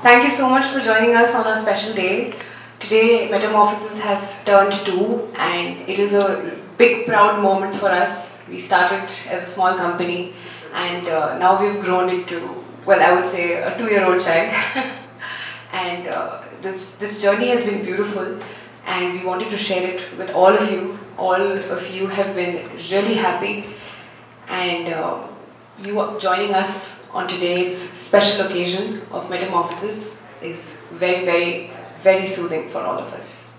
Thank you so much for joining us on our special day. Today, Metamorphosis has turned 2, and it is a big, proud moment for us. We started as a small company, and now we've grown into, well, I would say, a 2-year-old child. And this journey has been beautiful, and we wanted to share it with all of you. All of you have been really happy, and you joining us on today's special occasion of Metamorphosis is very, very, very soothing for all of us.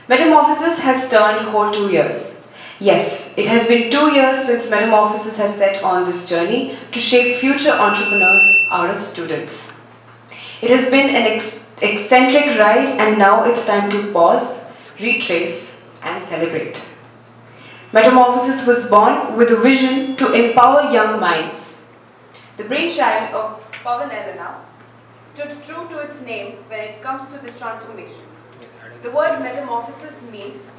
Metamorphosis has turned whole 2 years. Yes, it has been 2 years since Metamorphosis has set on this journey to shape future entrepreneurs out of students. It has been an eccentric ride, and now it's time to pause, retrace, and celebrate. Metamorphosis was born with a vision to empower young minds. The brainchild of Pawan Elena stood true to its name when it comes to the transformation. The word metamorphosis means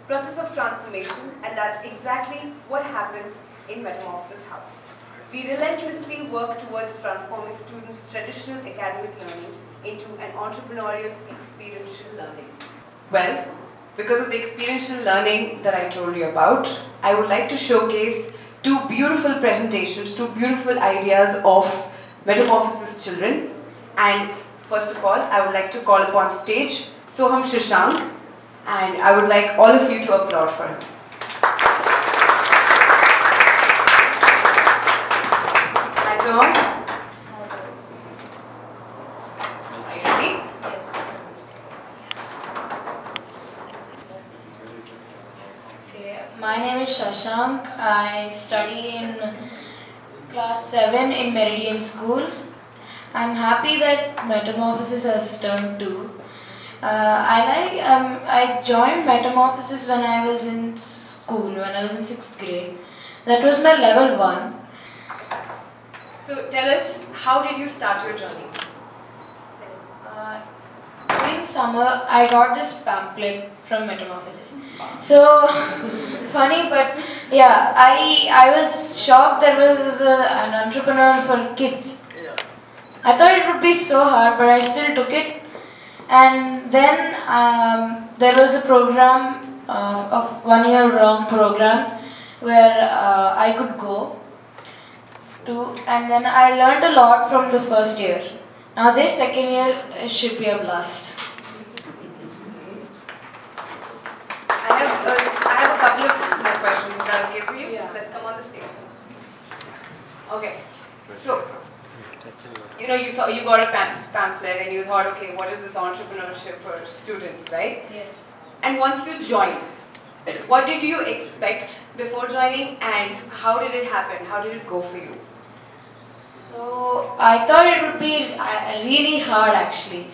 process of transformation, and that's exactly what happens in Metamorphosis House. We relentlessly work towards transforming students' traditional academic learning into an entrepreneurial experiential learning. Well, because of the experiential learning that I told you about, I would like to showcase 2 beautiful presentations, 2 beautiful ideas of Metamorphosis children. And first of all, I would like to call upon stage Soham Shashank, and I would like all of you to applaud for him. Hi Soham. My name is Shashank. I study in class 7 in Meridian School. I'm happy that Metamorphosis has turned 2. I joined Metamorphosis when I was in school, when I was in 6th grade. That was my level 1. So tell us, how did you start your journey? During summer, I got this pamphlet from Metamorphosis. So, funny, but yeah, I was shocked there was an entrepreneur for kids. I thought it would be so hard, but I still took it. And then there was a program, of 1-year-long program, where I could go to, and then I learned a lot from the first year. Now this second year should be a blast. I have a couple of more questions. Is that okay for you? Yeah. Let's come on the stage. Okay. So, you got a pamphlet and you thought, okay, what is this entrepreneurship for students, right? Yes. And once you joined, what did you expect before joining, and how did it happen? How did it go for you? So I thought it would be really hard actually.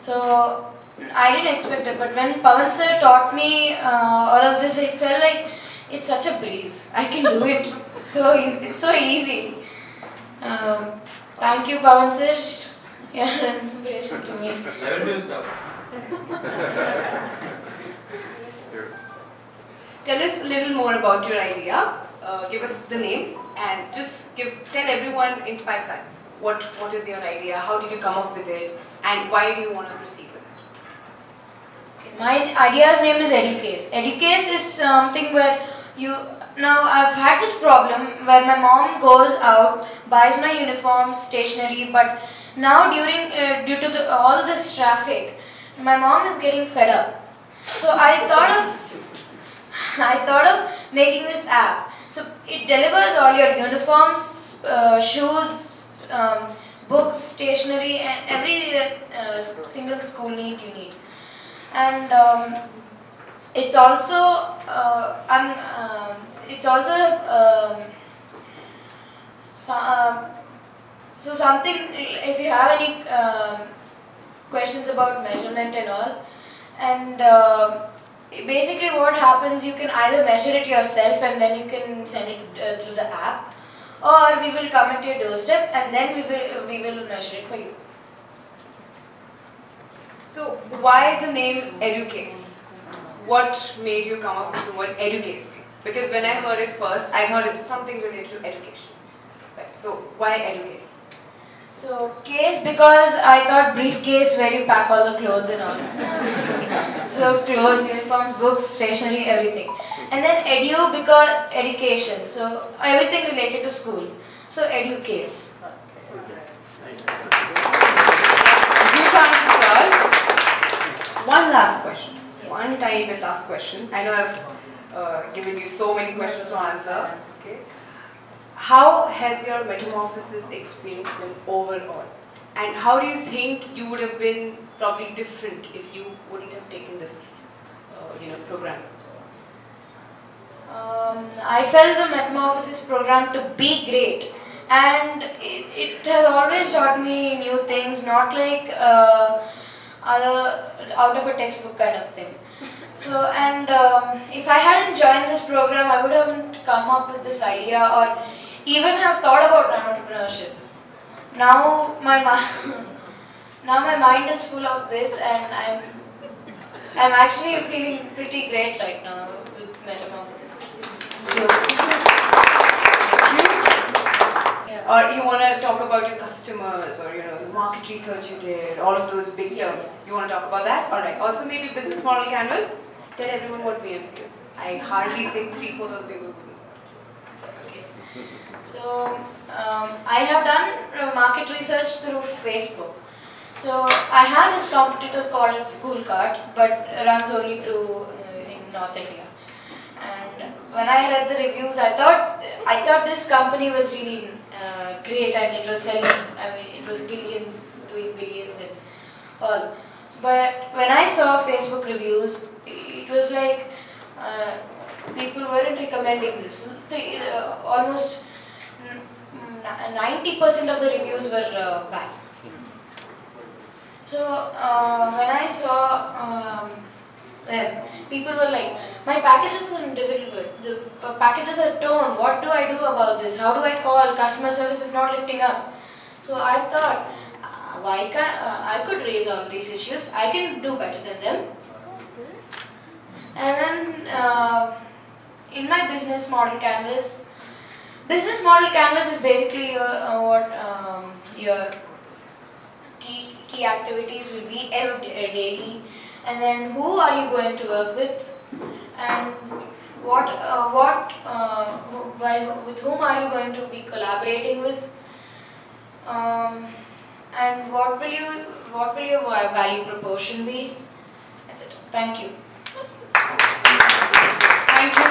So I didn't expect it, but when Pawan sir taught me all of this, it felt like it's such a breeze. I can do it. It's so easy. Thank you, Pawan sir. You're an inspiration to me. Tell us a little more about your idea. Give us the name and just tell everyone in 5 lines what is your idea, how did you come up with it, and why do you want to proceed with it? My idea's name is Educase. Educase is something where now I've had this problem where my mom goes out, buys my uniforms, stationery, but now due to all this traffic, my mom is getting fed up. So I thought of making this app. So it delivers all your uniforms, shoes, books, stationery, and every single school need you need. And it's also so something. If you have any questions about measurement and all, and basically what happens, you can either measure it yourself and then you can send it through the app, or we will come at your doorstep and then we will measure it for you. So why the name Educase? What made you come up with the word Educase? Because when I heard it first, I thought it's something related to education. Right. So why Educase? So case because I thought briefcase where you pack all the clothes and all. So clothes, uniforms, books, stationery, everything. And then edu because education. So everything related to school. So edu case. Huge round of applause. One last question. One tiny bit last question. I know I've given you so many questions to answer. Okay. How has your metamorphosis experience been overall? And how do you think you would have been probably different if you wouldn't have taken this, program? I felt the Metamorphosis program to be great, and it has always taught me new things, not like other out of a textbook kind of thing. So, and if I hadn't joined this program, I would have come up with this idea or even have thought about entrepreneurship. Now my mind is full of this, and I'm actually feeling pretty great right now with Metamorphosis. Yeah. Or you want to talk about your customers, or the market research you did, all of those big terms. You want to talk about that? All right. Also, maybe business model canvas. Tell everyone what BMC is. I hardly think 3/4 of the people know. Okay. So I have done market research through Facebook. So I have this competitor called School Cart, but runs only through in North India. And when I read the reviews, I thought this company was really great, and it was selling. I mean, it was billions, doing billions and all. So, but when I saw Facebook reviews, it was like people weren't recommending this. Almost 90% of the reviews were bad. So when I saw them, people were like, my packages are delivered, the packages are torn, what do I do about this? How do I call? Customer service is not lifting up. So I thought, why can't I could raise all these issues, I can do better than them. And then in my business model canvas is basically your key activities will be daily, and then who are you going to work with, and with whom are you going to be collaborating with, and what will your value proportion be? That's it. Thank you. Thank you.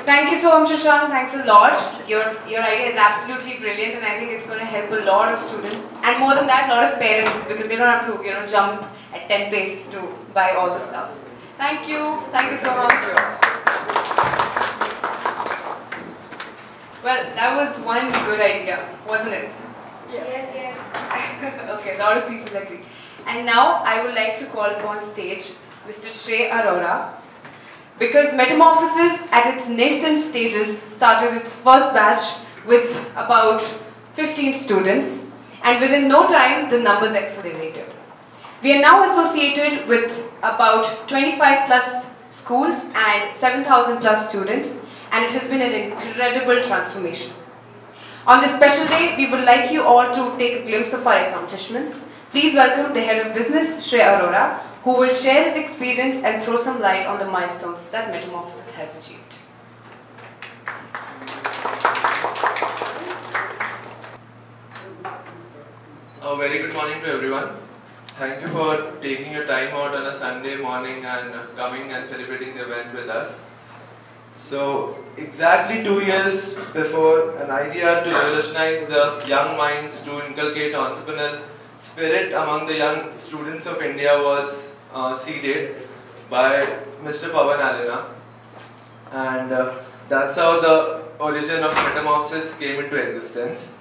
Thank you so much, Shashank. Thanks a lot. Your idea is absolutely brilliant, and I think it's going to help a lot of students, and more than that, a lot of parents, because they don't have to jump at 10 paces to buy all the stuff. Thank you. Thank you so much. Well, that was one good idea, wasn't it? Yes. Okay, a lot of people agree. And now I would like to call upon stage Mr. Shrey Arora, because Metamorphosis at its nascent stages started its first batch with about 15 students, and within no time the numbers accelerated. We are now associated with about 25 plus schools and 7,000 plus students, and it has been an incredible transformation. On this special day, we would like you all to take a glimpse of our accomplishments. Please welcome the Head of Business, Shrey Arora, who will share his experience and throw some light on the milestones that Metamorphosis has achieved. A very good morning to everyone. Thank you for taking your time out on a Sunday morning and coming and celebrating the event with us. So, exactly 2 years before, an idea to revolutionize the young minds, to inculcate entrepreneurial spirit among the young students of India was seeded by Mr. Pawan Alena, and that's how the origin of Metamorphosis came into existence.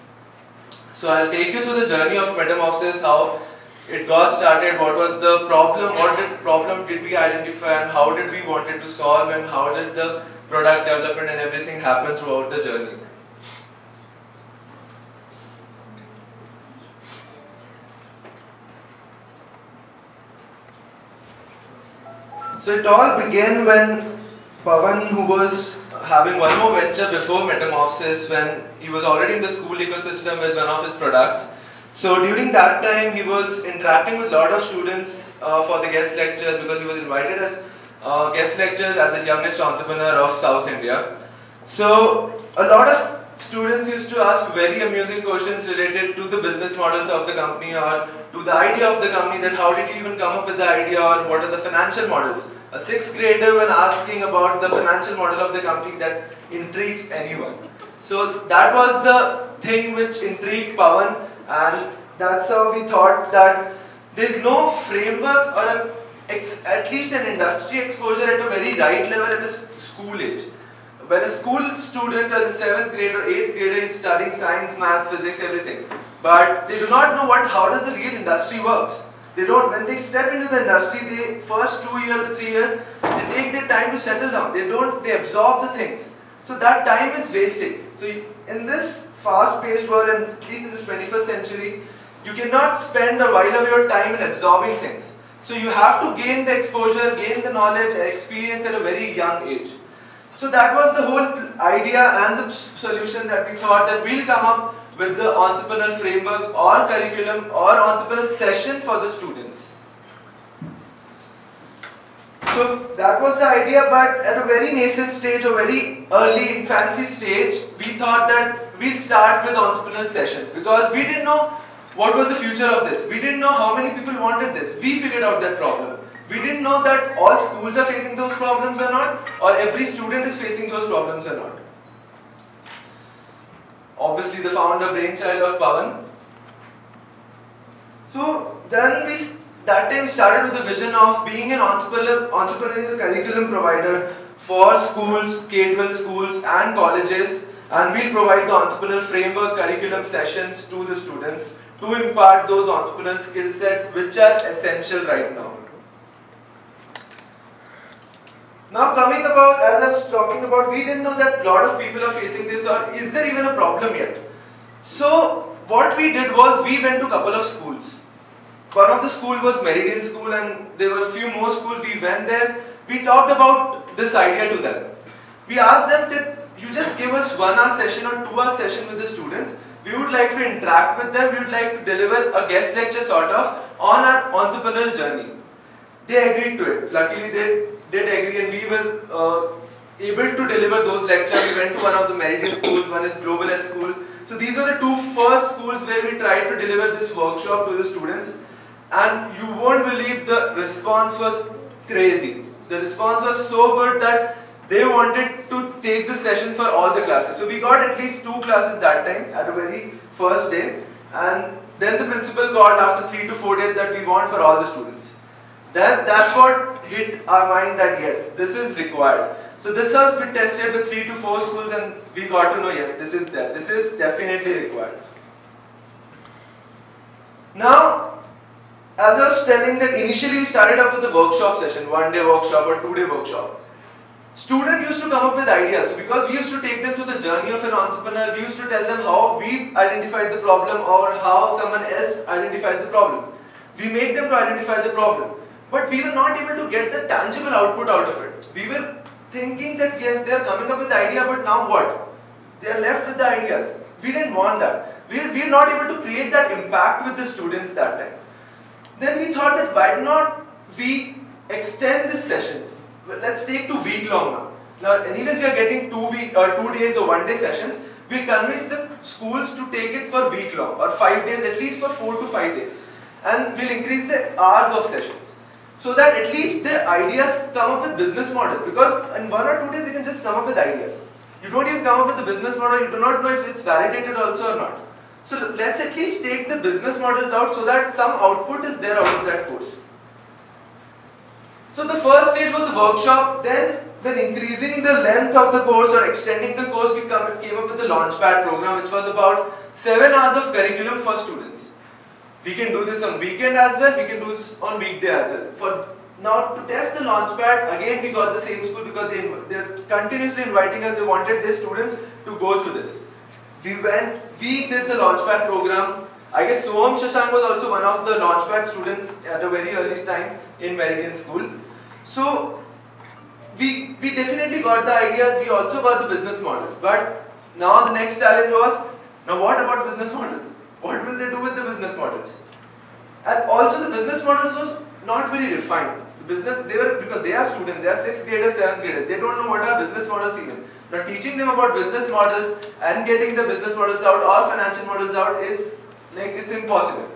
So I'll take you through the journey of Metamorphosis, how it got started, what was the problem, problem did we identify, and how did we wanted to solve, and how did the product development and everything happen throughout the journey. So it all began when Pawan, who was having one more venture before Metamorphosis when he was already in the school ecosystem with one of his products. So during that time, he was interacting with a lot of students for the guest lectures because he was invited as guest lecturer as the youngest entrepreneur of South India. So a lot of students used to ask very amusing questions related to the business models of the company or to the idea of the company, that how did you even come up with the idea or what are the financial models. A sixth grader when asking about the financial model of the company, that intrigues anyone. So that was the thing which intrigued Pawan, and that's how we thought that there is no framework or at least an industry exposure at a very right level at a school age. When a school student or the 7th grade or 8th grader is studying science, maths, physics, everything, but they do not know how does the real industry works. They don't, when they step into the industry, they first 2 years or 3 years, they take their time to settle down. They absorb the things. So that time is wasted. So in this fast-paced world, and at least in this 21st century, you cannot spend a while of your time in absorbing things. So you have to gain the exposure, gain the knowledge and experience at a very young age. So that was the whole idea and the solution that we thought that we'll come up with the entrepreneur framework or curriculum or entrepreneur session for the students. So that was the idea, but at a very nascent stage or very early infancy stage, we thought that we'll start with entrepreneur sessions because we didn't know what was the future of this. We didn't know how many people wanted this. We figured out that problem. We didn't know that all schools are facing those problems or not, or every student is facing those problems or not. Obviously the founder brainchild of Pawan. So then that time we started with the vision of being an entrepreneurial curriculum provider for schools, K-12 schools and colleges, and we'll provide the entrepreneurial framework curriculum sessions to the students to impart those entrepreneurial skill set which are essential right now. Now coming about, as I was talking about, we didn't know that a lot of people are facing this, or is there even a problem yet? So what we did was we went to a couple of schools. One of the school was Meridian School and there were a few more schools. We went there, we talked about this idea to them. We asked them that you just give us 1 hour session or 2 hour session with the students. We would like to interact with them, we would like to deliver a guest lecture sort of on our entrepreneurial journey. They agreed to it. Luckily they did agree and we were able to deliver those lectures. We went to one of the Meridian schools, one is Global Health School. So these were the two first schools where we tried to deliver this workshop to the students. And you won't believe the response was crazy. The response was so good that they wanted to take the sessions for all the classes. So we got at least 2 classes that time at a very first day. And then the principal called after 3 to 4 days that we want for all the students. That's what hit our mind that yes, this is required. So this was we tested with 3 to 4 schools and we got to know yes, this is there. This is definitely required. Now, as I was telling that initially we started off with a workshop session, 1-day workshop or 2-day workshop. Students used to come up with ideas because we used to take them to the journey of an entrepreneur. We used to tell them how we identified the problem or how someone else identifies the problem. We make them to identify the problem. But we were not able to get the tangible output out of it. We were thinking that yes, they are coming up with the idea, but now what? They are left with the ideas. We didn't want that. We are not able to create that impact with the students that time. Then we thought that why not we extend these sessions? Well, let's take to week long now. Now anyways we are getting 2 days or 1 day sessions. We'll convince the schools to take it for week long or 5 days, at least for 4 to 5 days. And we'll increase the hours of sessions. So that at least their ideas come up with business model, because in 1 or 2 days they can just come up with ideas. You don't even come up with the business model, you do not know if it's validated also or not. So let's at least take the business models out so that some output is there out of that course. So the first stage was the workshop, then when increasing the length of the course or extending the course, we came up with the Launchpad program, which was about 7 hours of curriculum for students. We can do this on weekend as well, we can do this on weekday as well. For now to test the Launchpad, again we got the same school because they're continuously inviting us, they wanted their students to go through this. We did the Launchpad program. I guess Soham Shashank was also one of the Launchpad students at a very early time in Meridian School. So we definitely got the ideas, we also got the business models. But now the next challenge was, now what about business models? What will they do with the business models? And also the business models was not very refined. The business, because they are students, they are 6th graders, 7th graders, they don't know what are business models even. Now teaching them about business models and getting the business models out or financial models out is like, it's impossible.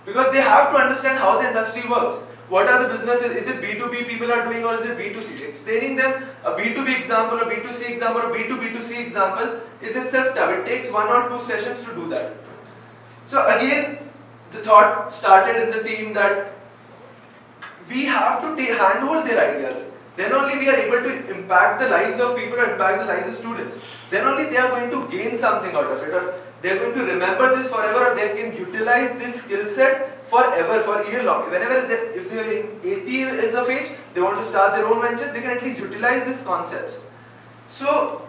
Because they have to understand how the industry works. What are the businesses? Is it B2B people are doing or is it B2C? Explaining them a B2B example, a B2C example, or B2B2C example is itself tough. It takes 1 or 2 sessions to do that. So again, the thought started in the team that we have to handhold their ideas. Then only we are able to impact the lives of people or impact the lives of students. Then only they are going to gain something out of it, or they are going to remember this forever, or they can utilize this skill set forever, for year long. Whenever if they are in 80 years of age, they want to start their own ventures, they can at least utilize these concepts. So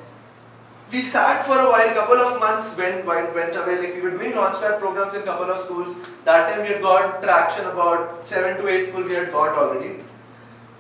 we sat for a while, couple of months went away, like we were doing launchpad programs in couple of schools. That time we had got traction, about 7 to 8 schools we had got already.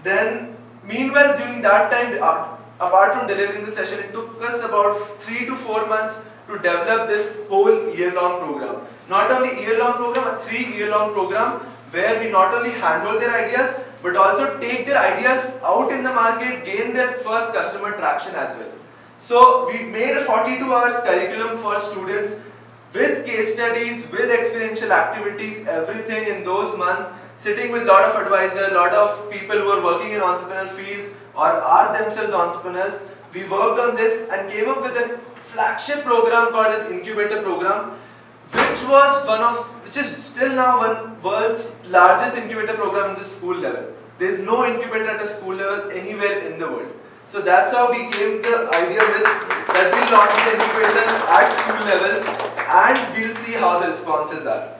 Then meanwhile during that time, apart from delivering the session, it took us about 3 to 4 months to develop this whole year-long program. Not only year-long program, a 3-year-long program where we not only handle their ideas but also take their ideas out in the market, gain their first customer traction as well. So we made a 42 hours curriculum for students with case studies, with experiential activities, everything in those months, sitting with a lot of advisors, a lot of people who are working in entrepreneurial fields or are themselves entrepreneurs. We worked on this and came up with a flagship program called as Incubator Program, which is still now one world's largest incubator program in the school level. There is no incubator at a school level anywhere in the world. So that's how we came the idea with that we launched the incubators at school level, and we'll see how the responses are.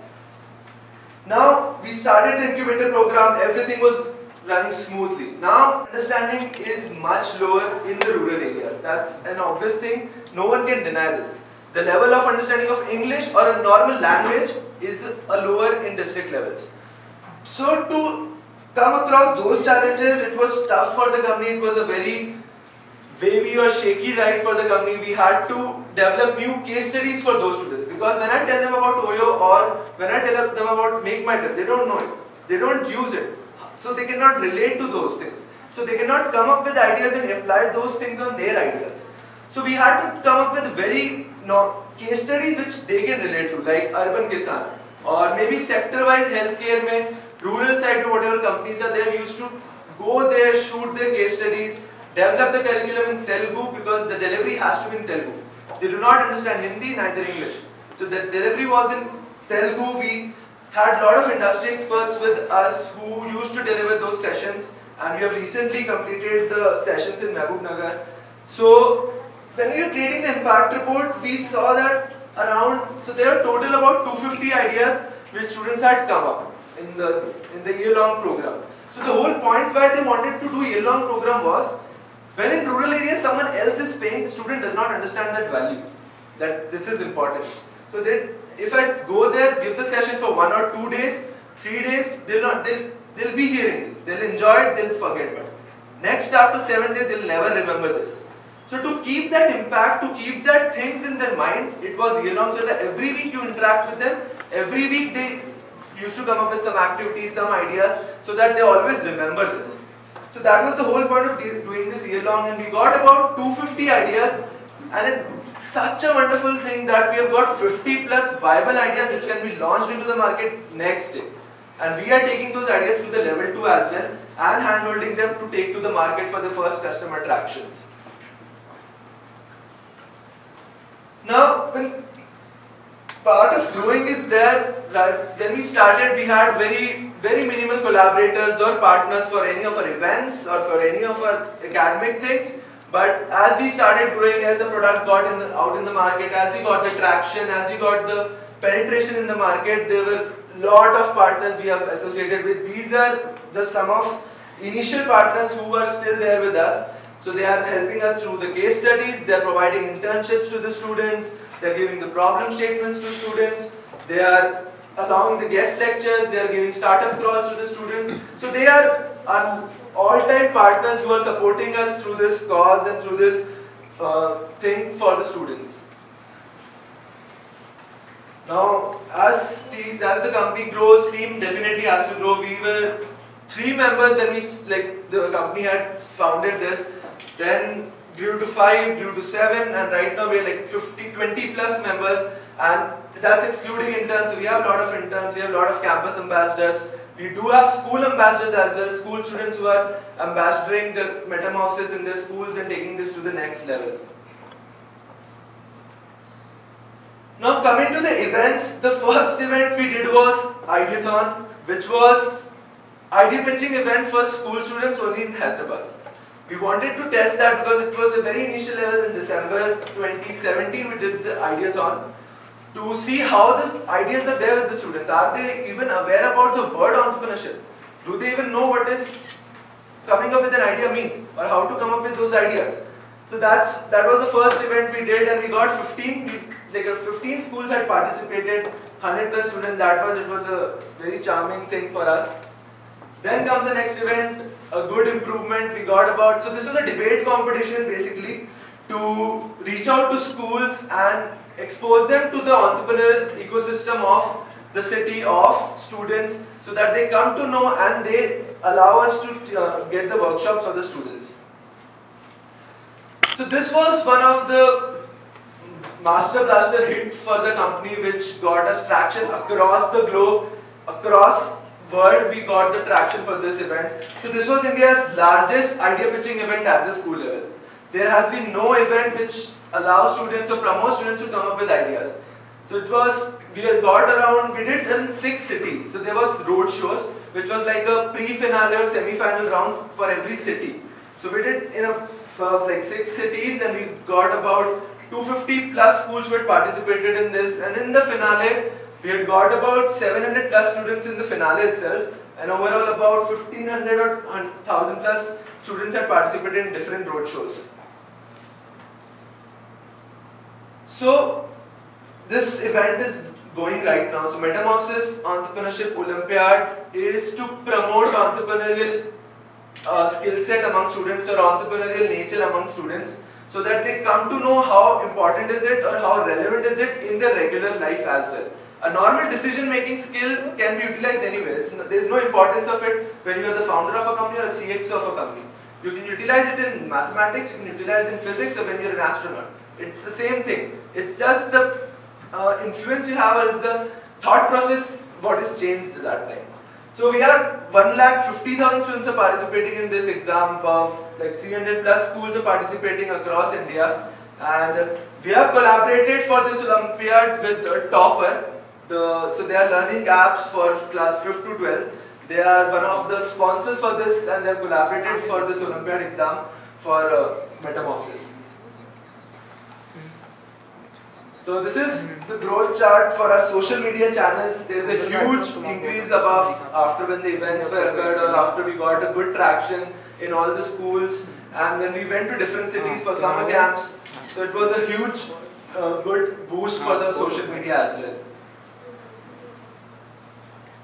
Now we started the incubator program, everything was running smoothly. Now understanding is much lower in the rural areas. That's an obvious thing, no one can deny this. The level of understanding of English or a normal language is lower in district levels. So to come across those challenges, it was tough for the company. It was a very wavy or shaky ride for the company. We had to develop new case studies for those students, because when I tell them about Oyo or when I tell them about Make My Trip, they don't know it, they don't use it, so they cannot relate to those things. So they cannot come up with ideas and apply those things on their ideas. So we had to come up with very case studies which they can relate to, like Urban Kisan, or maybe sector-wise healthcare mein, rural side or whatever companies are there, we used to go there, shoot their case studies, develop the curriculum in Telugu, because the delivery has to be in Telugu. They do not understand Hindi, neither English. So the delivery was in Telugu. We had a lot of industry experts with us who used to deliver those sessions, and we have recently completed the sessions in Mehboob Nagar. So when we were creating the impact report, we saw that so there are total about 250 ideas which students had come up in the year-long program. So the whole point why they wanted to do year-long program was, when in rural areas someone else is paying, the student does not understand that value, that this is important. So if I go there, give the session for 1 or 2 days, 3 days, they'll be hearing it, they'll enjoy it, they'll forget it. Next, after 7 days, they'll never remember this. So to keep that impact, to keep that things in their mind, it was year-long, so that every week you interact with them, every week they used to come up with some activities, some ideas, so that they always remember this. So that was the whole point of doing this year-long, and we got about 250 ideas, and it's such a wonderful thing that we have got 50 plus viable ideas which can be launched into the market next day. And we are taking those ideas to the level 2 as well, and hand-holding them to take to the market for the first customer tractions. Now, when part of growing is there, right, when we started, we had very minimal collaborators or partners for any of our events or for any of our academic things. But as we started growing, as the product got out in the market, as we got the traction, as we got the penetration in the market, there were a lot of partners we have associated with. These are the sum of initial partners who are still there with us. So they are helping us through the case studies, they are providing internships to the students, they are giving the problem statements to students, they are allowing the guest lectures, they are giving startup calls to the students. So they are all-time partners who are supporting us through this cause and through this thing for the students. Now, as the company grows, team definitely has to grow. We were 3 members when the company had founded this. Then grew to 5, grew to 7, and right now we're like 20 plus members, and that's excluding interns. So we have a lot of interns, we have a lot of campus ambassadors. We do have school ambassadors as well, school students who are ambassadoring the Metamorphosis in their schools and taking this to the next level. Now coming to the events, the first event we did was Ideathon, which was idea pitching event for school students only in Hyderabad. We wanted to test that because it was a very initial level. In December 2017 we did the Ideathon to see how the ideas are there with the students. Are they even aware about the word entrepreneurship? Do they even know what is coming up with an idea means, or how to come up with those ideas? So that was the first event we did, and we got 15 schools had participated, 100 plus students. It was a very charming thing for us. Then comes the next event, a good improvement. We got about, so this was a debate competition basically to reach out to schools and expose them to the entrepreneurial ecosystem of the city, of students, so that they come to know and they allow us to get the workshops for the students. So this was one of the master blaster hit for the company, which got us traction across the globe, across world. We got the traction for this event. So this was India's largest idea pitching event at the school level. There has been no event which allows students or promotes students to come up with ideas. So it was, we did in 6 cities. So there was road shows, which was like a pre-finale or semi-final rounds for every city. So we did in like 6 cities, and we got about 250 plus schools who had participated in this. And in the finale, we had got about 700 plus students in the finale itself, and overall about 1500 or 1000 plus students had participated in different road shows. So this event is going right now. So Metamorphosis Entrepreneurship Olympiad is to promote entrepreneurial skill set among students, or entrepreneurial nature among students, so that they come to know how important is it or how relevant is it in their regular life as well. A normal decision-making skill can be utilized anywhere. There is no importance of it when you are the founder of a company or a CX of a company. You can utilize it in mathematics, you can utilize it in physics, or when you are an astronaut. It's the same thing. It's just the influence you have is the thought process what is changed at that time. So we are 1,50,000 students are participating in this exam. Of like 300 plus schools are participating across India, and we have collaborated for this Olympiad with Topper. So they are learning apps for class 5th to 12th. They are one of the sponsors for this, and they have collaborated for this Olympiad exam for Metamorphosis. So this is the growth chart for our social media channels. There is a huge increase above after when the events were occurred, or after we got a good traction in all the schools, and when we went to different cities for summer camps. So it was a huge good boost for the social media as well.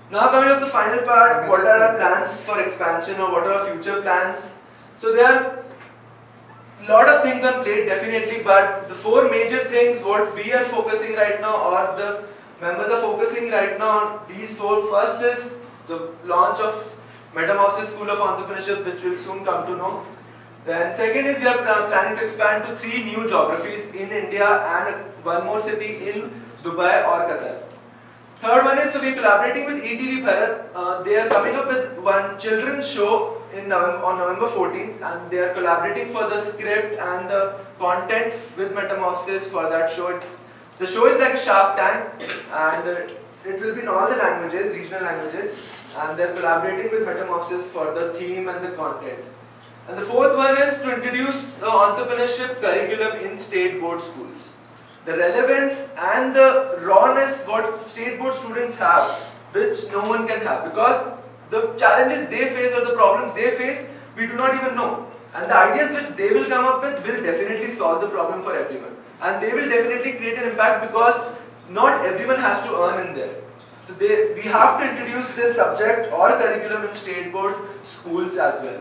Now coming up to the final part, what are our plans for expansion, or what are our future plans? So there are a lot of things on plate definitely, but the 4 major things what we are focusing right now, or the members are focusing right now on these 4. First is the launch of Metamorphosis School of Entrepreneurship, which will soon come to know. Then second is we are planning to expand to 3 new geographies in India and 1 more city in Dubai or Qatar. Third one is, so we are collaborating with ETV Bharat. They are coming up with one children's show on November 14th, and they are collaborating for the script and the content with Metamorphosis for that show. The show is like a Shark Tank, and it will be in all the languages, regional languages, and they are collaborating with Metamorphosis for the theme and the content. And the fourth one is to introduce the entrepreneurship curriculum in state board schools. The relevance and the rawness what state board students have, which no one can have, because the challenges they face or the problems they face, we do not even know. And the ideas which they will come up with will definitely solve the problem for everyone. And they will definitely create an impact, because not everyone has to earn in there. So we have to introduce this subject or curriculum in state board schools as well.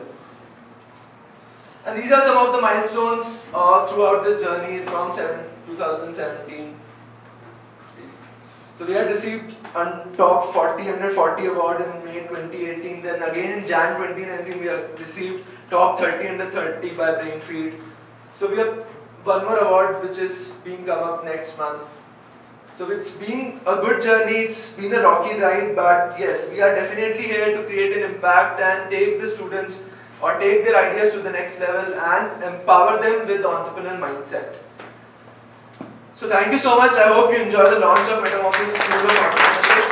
And these are some of the milestones throughout this journey from 2017. So we had received top 40 under 40 award in May 2018. Then again in Jan 2019 we have received top 30 under 30 by Brainfeed. So we have one more award which is being come up next month. So it's been a good journey, it's been a rocky ride, but yes, we are definitely here to create an impact and take the students or take their ideas to the next level and empower them with the entrepreneurial mindset. So thank you so much. I hope you enjoy the launch of Metamorphosis Edu Entrepreneurship.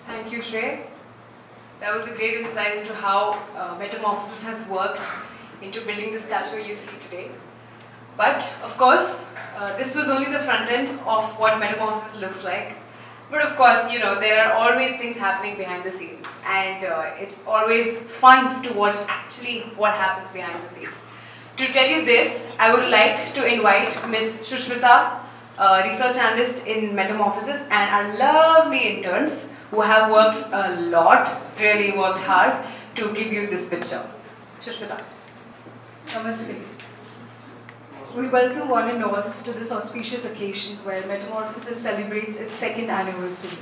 Thank you, Shrey. That was a great insight into how Metamorphosis has worked into building the statue you see today. But, of course, this was only the front end of what Metamorphosis looks like. But of course, you know, there are always things happening behind the scenes. And it's always fun to watch actually what happens behind the scenes. To tell you this, I would like to invite Ms. Shushmita, research analyst in Metamorphosis, and our lovely interns who have worked a lot, really worked hard to give you this picture. Shushmita. Namaste. We welcome one and all to this auspicious occasion where Metamorphosis celebrates its 2nd anniversary.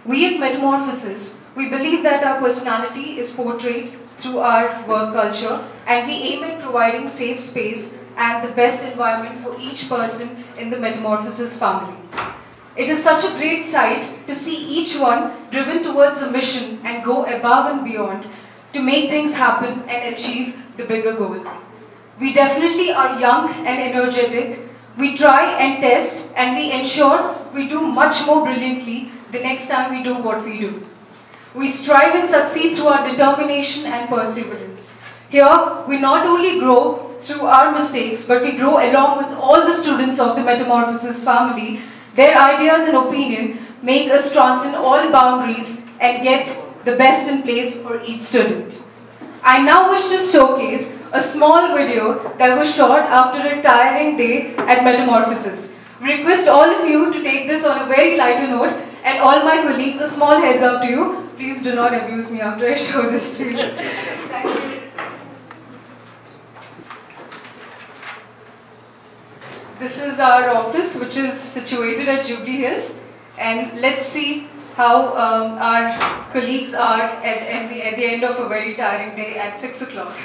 We at Metamorphosis, we believe that our personality is portrayed through our work culture, and we aim at providing safe space and the best environment for each person in the Metamorphosis family. It is such a great sight to see each one driven towards a mission and go above and beyond to make things happen and achieve the bigger goal. We definitely are young and energetic. We try and test, and we ensure we do much more brilliantly the next time we do what we do. We strive and succeed through our determination and perseverance. Here, we not only grow through our mistakes, but we grow along with all the students of the Metamorphosis family. Their ideas and opinion make us transcend all boundaries and get the best in place for each student. I now wish to showcase a small video that was shot after a tiring day at Metamorphosis. We request all of you to take this on a very lighter note, and all my colleagues, a small heads up to you. Please do not abuse me after I show this to you. Thank you. This is our office, which is situated at Jubilee Hills, and let's see how our colleagues are at the end of a very tiring day at 6 o'clock.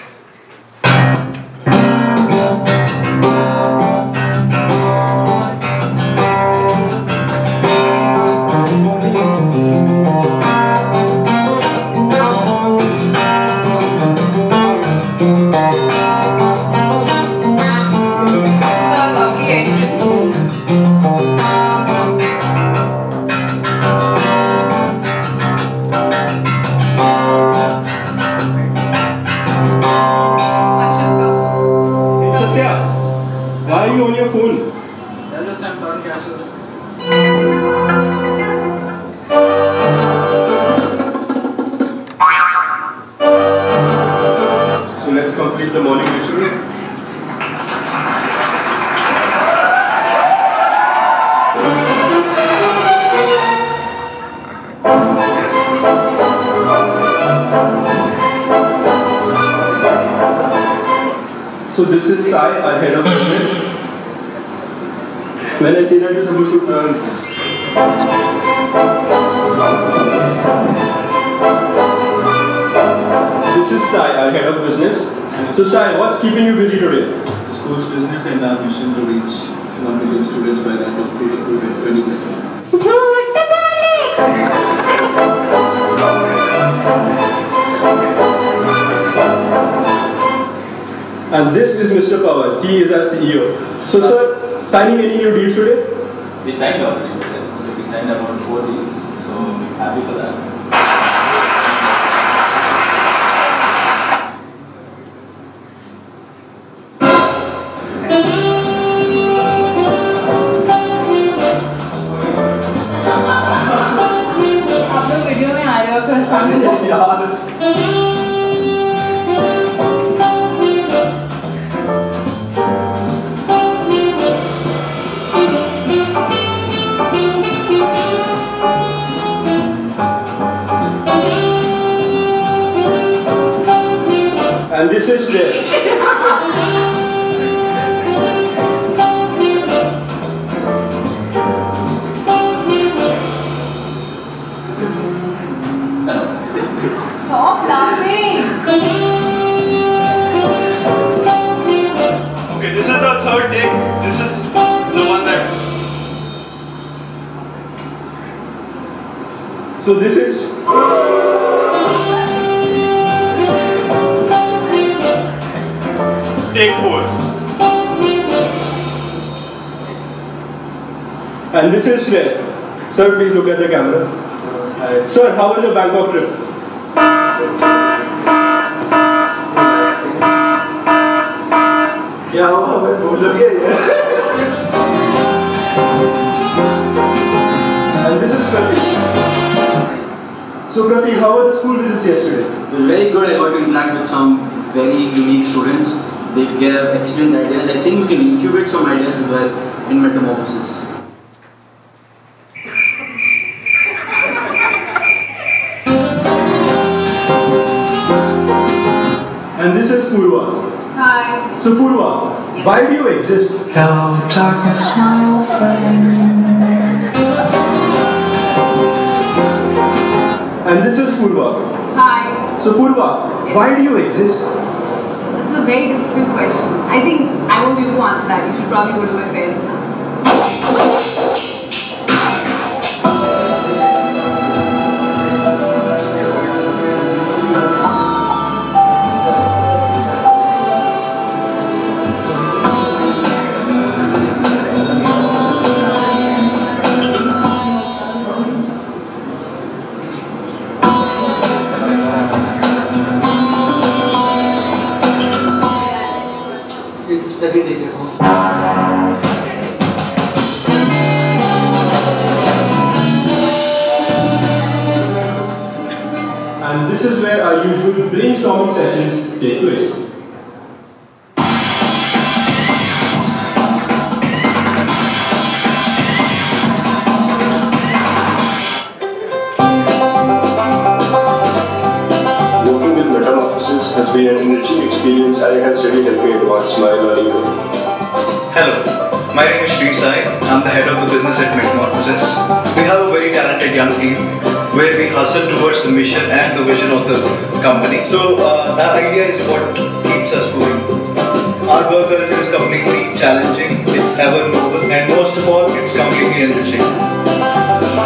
The morning ritual. So this is Sai, our head of business. When I say that, you're supposed to This is Sai, our head of business. So Sai, what's keeping you busy today? The school's business and our mission to reach 1 million students by the end of 2020. And this is Mr. Pawar. He is our CEO. So sir, signing any new deals today? We signed already. So we signed about 4 deals. So I'm happy for that. And this is there. Stop laughing. Okay, this is the third take. This is the one that. So this is. Take 4. And this is where. Sir, please look at the camera. Sir, how was your Bangkok trip? क्या हुआ मैं भूल गया And this is Pratik. So Pratik, how were the school visits yesterday? It was very good. I got to interact with some very unique students. They gave excellent ideas. I think we can incubate some ideas as well in Metamorphosis. And this is Purva. Hi. So Purva, why do you exist? Hello, darkness, my old friend. And this is Purva. Hi. So Purva, why do you exist? That's a very difficult question. I think I won't be able to answer that. You should probably go to my parents and ask. Second take. And this is where our usual brainstorming sessions take place. Working with Metamorphosis has been an enriching experience and it has really helped me advance my learning curve. Hello, my name is Sri Sai. I'm the head of the business at Metamorphosis. We have a very talented young team where we hustle towards the mission and the vision of the company. So that idea is what keeps us going. Our work culture is completely challenging, it's ever novel, and most of all, it's completely enriching.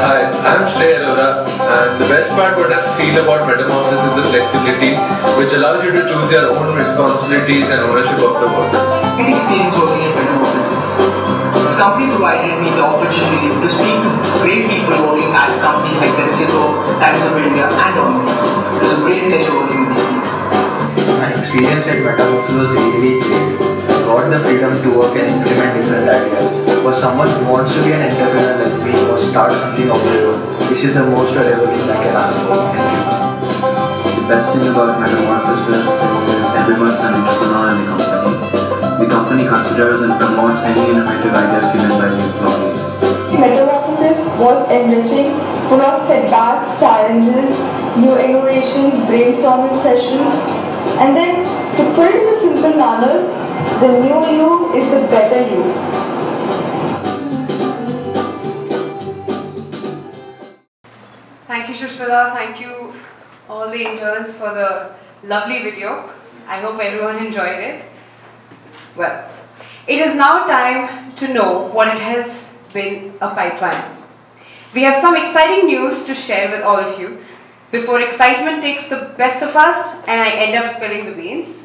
Hi, I'm Shrey Arora, and the best part what I feel about Metamorphosis is the flexibility, which allows you to choose your own responsibilities and ownership of the work. Great experience working at Metamorphosis. This company provided me the opportunity to speak to great people working at companies like PepsiCo, Times of India, and Domino's. It was a great pleasure working with these people. My experience at Metamorphosis was really great. I got the freedom to work and implement different ideas. For someone who wants to be an entrepreneur like me or start something of their own, this is the most valuable thing I can ask for. Thank you. The best thing about Metamorphosis is everyone's an entrepreneur in the company. The company considers and promotes any innovative ideas given by the employees. Metamorphosis was enriching, full of setbacks, challenges, new innovations, brainstorming sessions, and then to put it in a simple manner, the new you is the better you. Thank you, Shushmita. Thank you, all the interns, for the lovely video. I hope everyone enjoyed it. Well, it is now time to know what it has been a pipeline. We have some exciting news to share with all of you before excitement takes the best of us and I end up spilling the beans.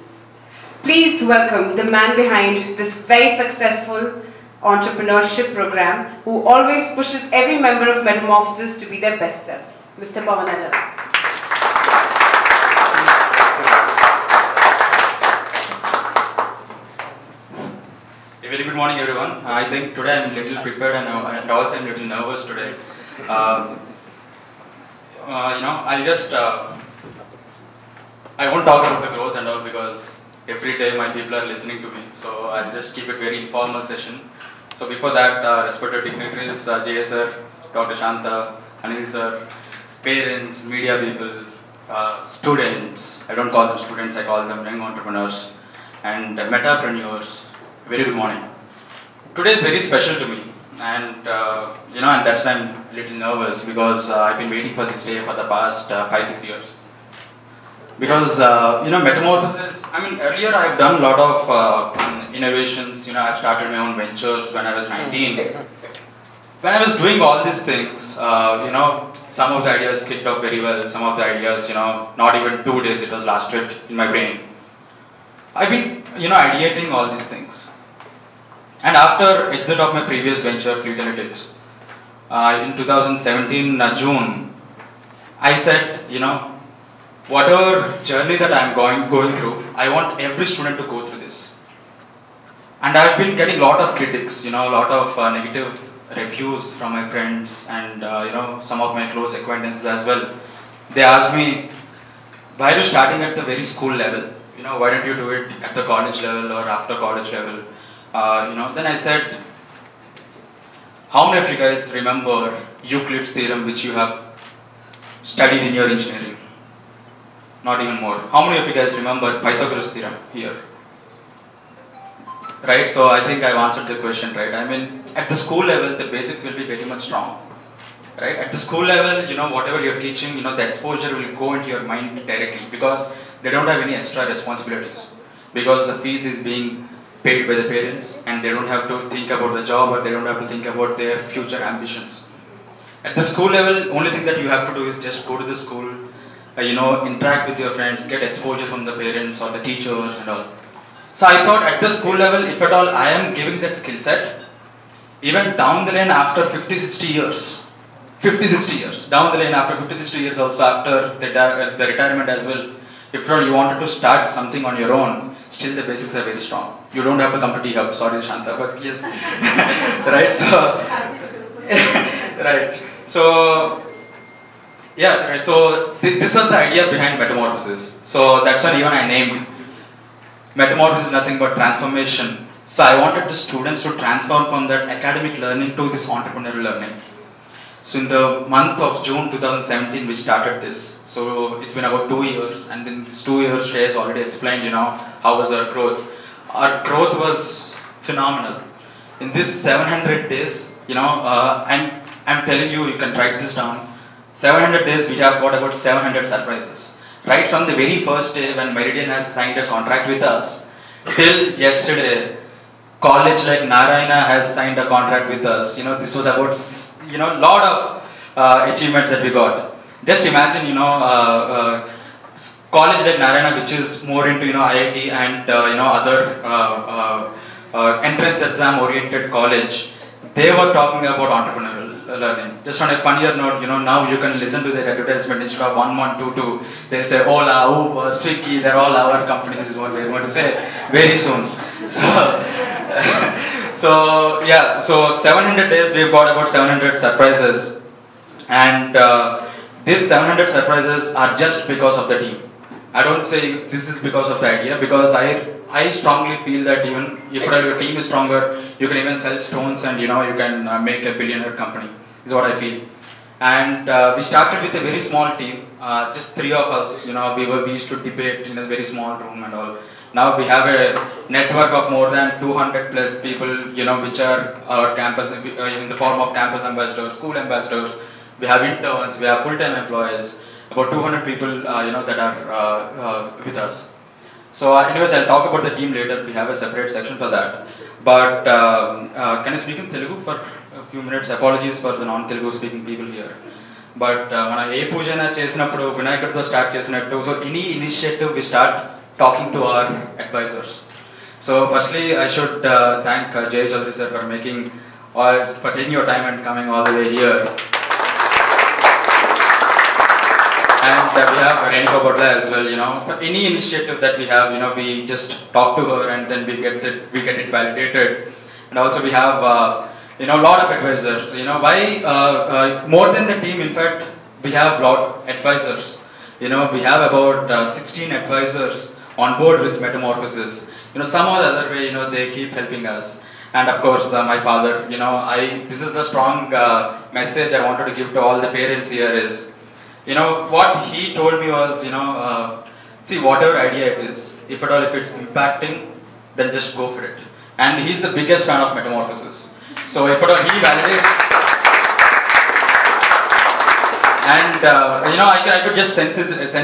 Please welcome the man behind this very successful entrepreneurship program who always pushes every member of Metamorphosis to be their best selves, Mr. Pavananda. A very good morning, everyone. I think today I'm a little prepared and also I'm a little nervous today. I won't talk about the growth and all because every day my people are listening to me. So I'll just keep it very informal session. So before that, respected dignitaries, Jay sir, Dr. Shanta, Anil sir, parents, media people, students, I don't call them students, I call them young entrepreneurs and metapreneurs, very good morning. Today is very special to me, and and that's why I'm a little nervous, because I've been waiting for this day for the past 5-6 years. Because Metamorphosis, earlier I've done a lot of innovations. I've started my own ventures when I was 19. When I was doing all these things, some of the ideas kicked off very well. Some of the ideas, not even 2 days it was lasted in my brain. I've been, ideating all these things. And after exit of my previous venture, Fleet Analytics, in 2017 June, I said, whatever journey that I'm going through, I want every student to go through this. And I've been getting a lot of critics, a lot of negative reviews from my friends and some of my close acquaintances as well. They asked me, why are you starting at the very school level? Why don't you do it at the college level or after college level? Then I said, how many of you guys remember Euclid's theorem which you have studied in your engineering? Not even more. How many of you guys remember Pythagoras theorem here? Right, so I think I've answered the question, right? At the school level, the basics will be very much strong. Right? At the school level, whatever you're teaching, the exposure will go into your mind directly, because they don't have any extra responsibilities. Because the fees is being paid by the parents, and they don't have to think about the job, or they don't have to think about their future ambitions. At the school level, only thing that you have to do is just go to the school, interact with your friends, get exposure from the parents or the teachers and all. So I thought at the school level, if at all I am giving that skill set, even down the line after 50-60 years, down the line after 50-60 years also, after the retirement as well, if at all you wanted to start something on your own, still the basics are very strong. You don't have to come to T-Hub, sorry Shanta, but yes. Right, so, right, so, yeah, right. So this was the idea behind Metamorphosis. So that's why even I named Metamorphosis is nothing but transformation. So I wanted the students to transform from that academic learning to this entrepreneurial learning. So in the month of June 2017, we started this. So it's been about 2 years, and in these 2 years, Shrey has already explained, how was our growth. Our growth was phenomenal. In this 700 days, I'm telling you, you can write this down. 700 days, we have got about 700 surprises. Right from the very first day when Meridian has signed a contract with us, till yesterday, college like Narayana has signed a contract with us. This was about, lot of achievements that we got. Just imagine, college like Narayana, which is more into, IIT and, other entrance exam oriented college, they were talking about entrepreneurial learning. Just on a funnier note, now you can listen to their advertisement instead of 1122. They'll say Ola, Uber, Swiggy, they're all our companies is what they're going to say very soon. So, yeah, so 700 days we've got about 700 surprises, and these 700 surprises are just because of the team. I don't say this is because of the idea, because I strongly feel that even if your team is stronger, you can even sell stones and you can make a billionaire company, is what I feel. And we started with a very small team, just 3 of us. We used to debate in a very small room and all. Now we have a network of more than 200 plus people, which are our campus in the form of campus ambassadors, school ambassadors. We have interns, we have full-time employees, about 200 people, that are with us. So anyways, I'll talk about the team later. We have a separate section for that. But can I speak in Telugu for a few minutes? Apologies for the non-Telugu speaking people here. But when I Pujana chesinappudu Vinayakatto start chesinattu, so any initiative we start talking to our advisors. So firstly, I should thank Jay Chaudhary sir for taking your time and coming all the way here. And we have Renika Bodla as well, For any initiative that we have, we just talk to her and then we get it validated. And also we have, a lot of advisors. Why more than the team? In fact, we have a lot of advisors. We have about 16 advisors on board with Metamorphosis. Some or the other way, they keep helping us. And of course, my father. This is the strong message I wanted to give to all the parents here is, what he told me was, see, whatever idea it is, if at all, if it's impacting, then just go for it. And he's the biggest fan of Metamorphosis. So if at all he validates, and I could just sense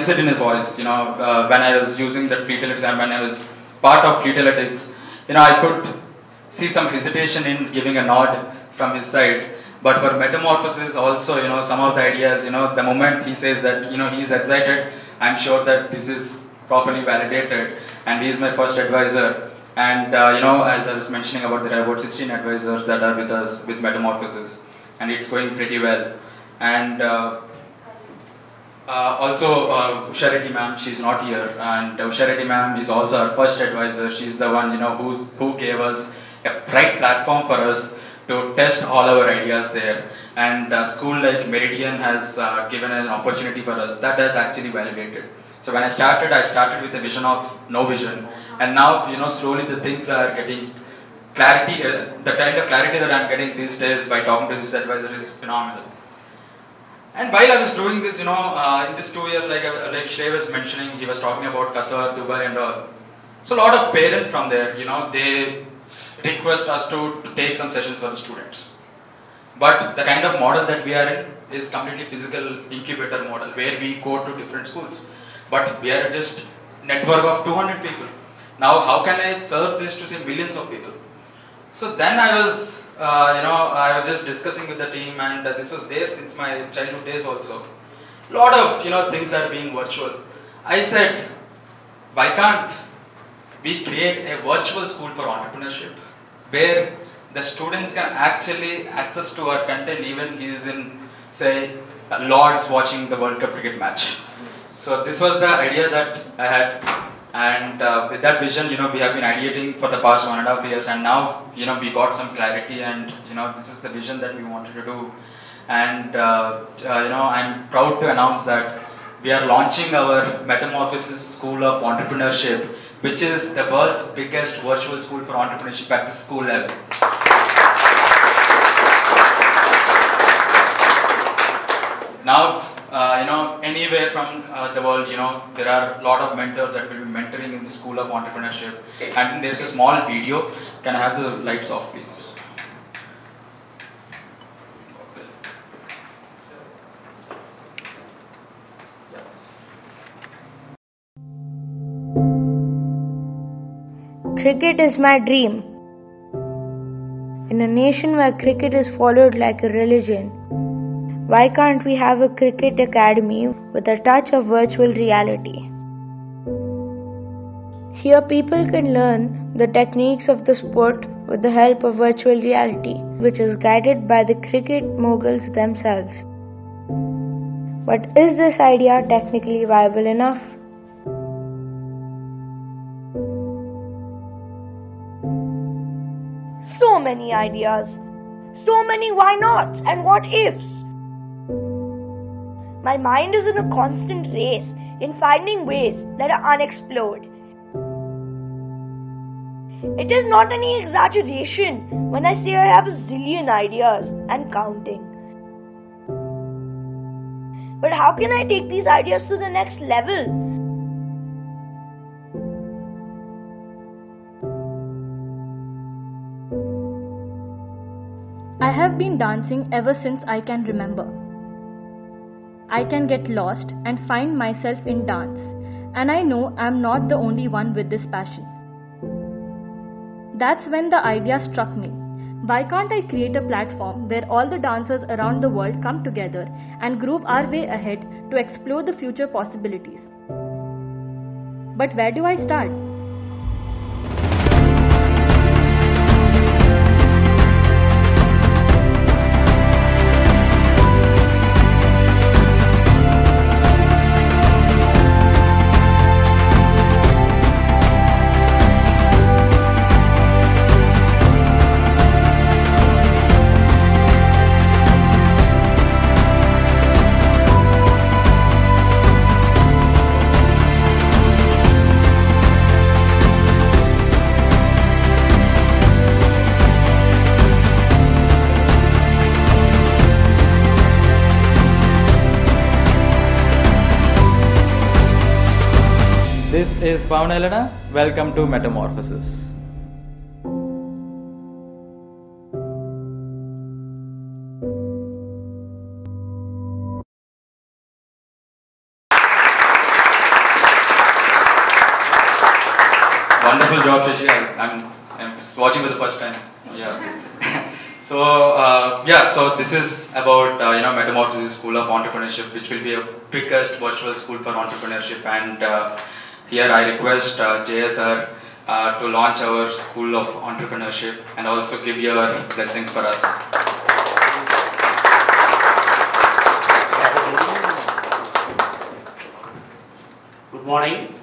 it in his voice. When I was using the free till exam, when I was part of free athletics, I could see some hesitation in giving a nod from his side. But for Metamorphosis also, some of the ideas, the moment he says that, he's excited, I'm sure that this is properly validated, and he is my first advisor. And, as I was mentioning about, there are about 16 advisors that are with us with Metamorphosis, and it's going pretty well. And also, Usha Reddy ma'am, she's not here, and Usha Reddy ma'am is also our first advisor. She's the one, who gave us a right platform for us to test all our ideas there. And a school like Meridian has given an opportunity for us that has actually validated. So when I started with a vision of no vision, and now slowly the things are getting clarity. The kind of clarity that I'm getting these days by talking to this advisor is phenomenal. And while I was doing this, in these 2 years, like Shrey was mentioning, he was talking about Qatar, Dubai, and all. So a lot of parents from there, they request us to take some sessions for the students. But the kind of model that we are in is completely physical incubator model, where we go to different schools. But we are just network of 200 people. Now, how can I serve this to say millions of people? So then I was, I was just discussing with the team, and this was there since my childhood days also. A lot of things are being virtual. I said, why can't we create a virtual school for entrepreneurship, where the students can actually access to our content even he is in, say, Lords watching the World Cup cricket match. So this was the idea that I had, and with that vision, we have been ideating for the past 1.5 years, and now, we got some clarity, and, this is the vision that we wanted to do. And, I'm proud to announce that we are launching our Metamorphosis School of Entrepreneurship, which is the world's biggest virtual school for entrepreneurship at the school level. Now, anywhere from the world, there are a lot of mentors that will be mentoring in the School of Entrepreneurship. And there's a small video. Can I have the lights off, please? Cricket is my dream. In a nation where cricket is followed like a religion, why can't we have a cricket academy with a touch of virtual reality? Here people can learn the techniques of the sport with the help of virtual reality, which is guided by the cricket moguls themselves. But is this idea technically viable enough? So many ideas, so many why nots and what ifs. My mind is in a constant race in finding ways that are unexplored. It is not any exaggeration when I say I have a zillion ideas and counting. But how can I take these ideas to the next level? I have been dancing ever since I can remember. I can get lost and find myself in dance, and I know I'm not the only one with this passion. That's when the idea struck me. Why can't I create a platform where all the dancers around the world come together and groove our way ahead to explore the future possibilities? But where do I start? This is Pavana Elena. Welcome to Metamorphosis. Wonderful job, Shashi. I'm watching for the first time. Yeah. So this is about Metamorphosis School of Entrepreneurship, which will be a biggest virtual school for entrepreneurship. And here I request JS sir to launch our School of Entrepreneurship and also give your blessings for us. Good morning.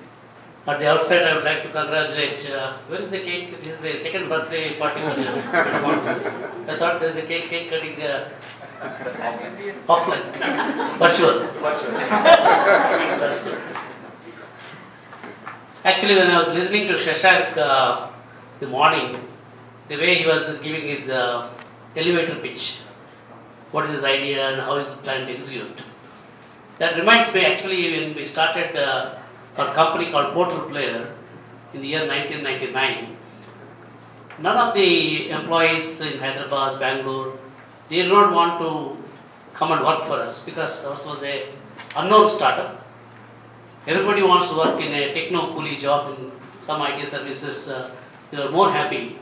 At the outset, I would like to congratulate. Where is the cake? This is the second birthday party for Metamorphosis. I thought there is a cake cutting offline, virtual. That's good. Actually, when I was listening to Shashak the morning, the way he was giving his elevator pitch, what is his idea and how is he planning to execute. That reminds me, actually, when we started our company called Portal Player in the year 1999, none of the employees in Hyderabad, Bangalore, they did not want to come and work for us because ours was a unknown startup. Everybody wants to work in a techno-coolie job in some IT services. They were more happy.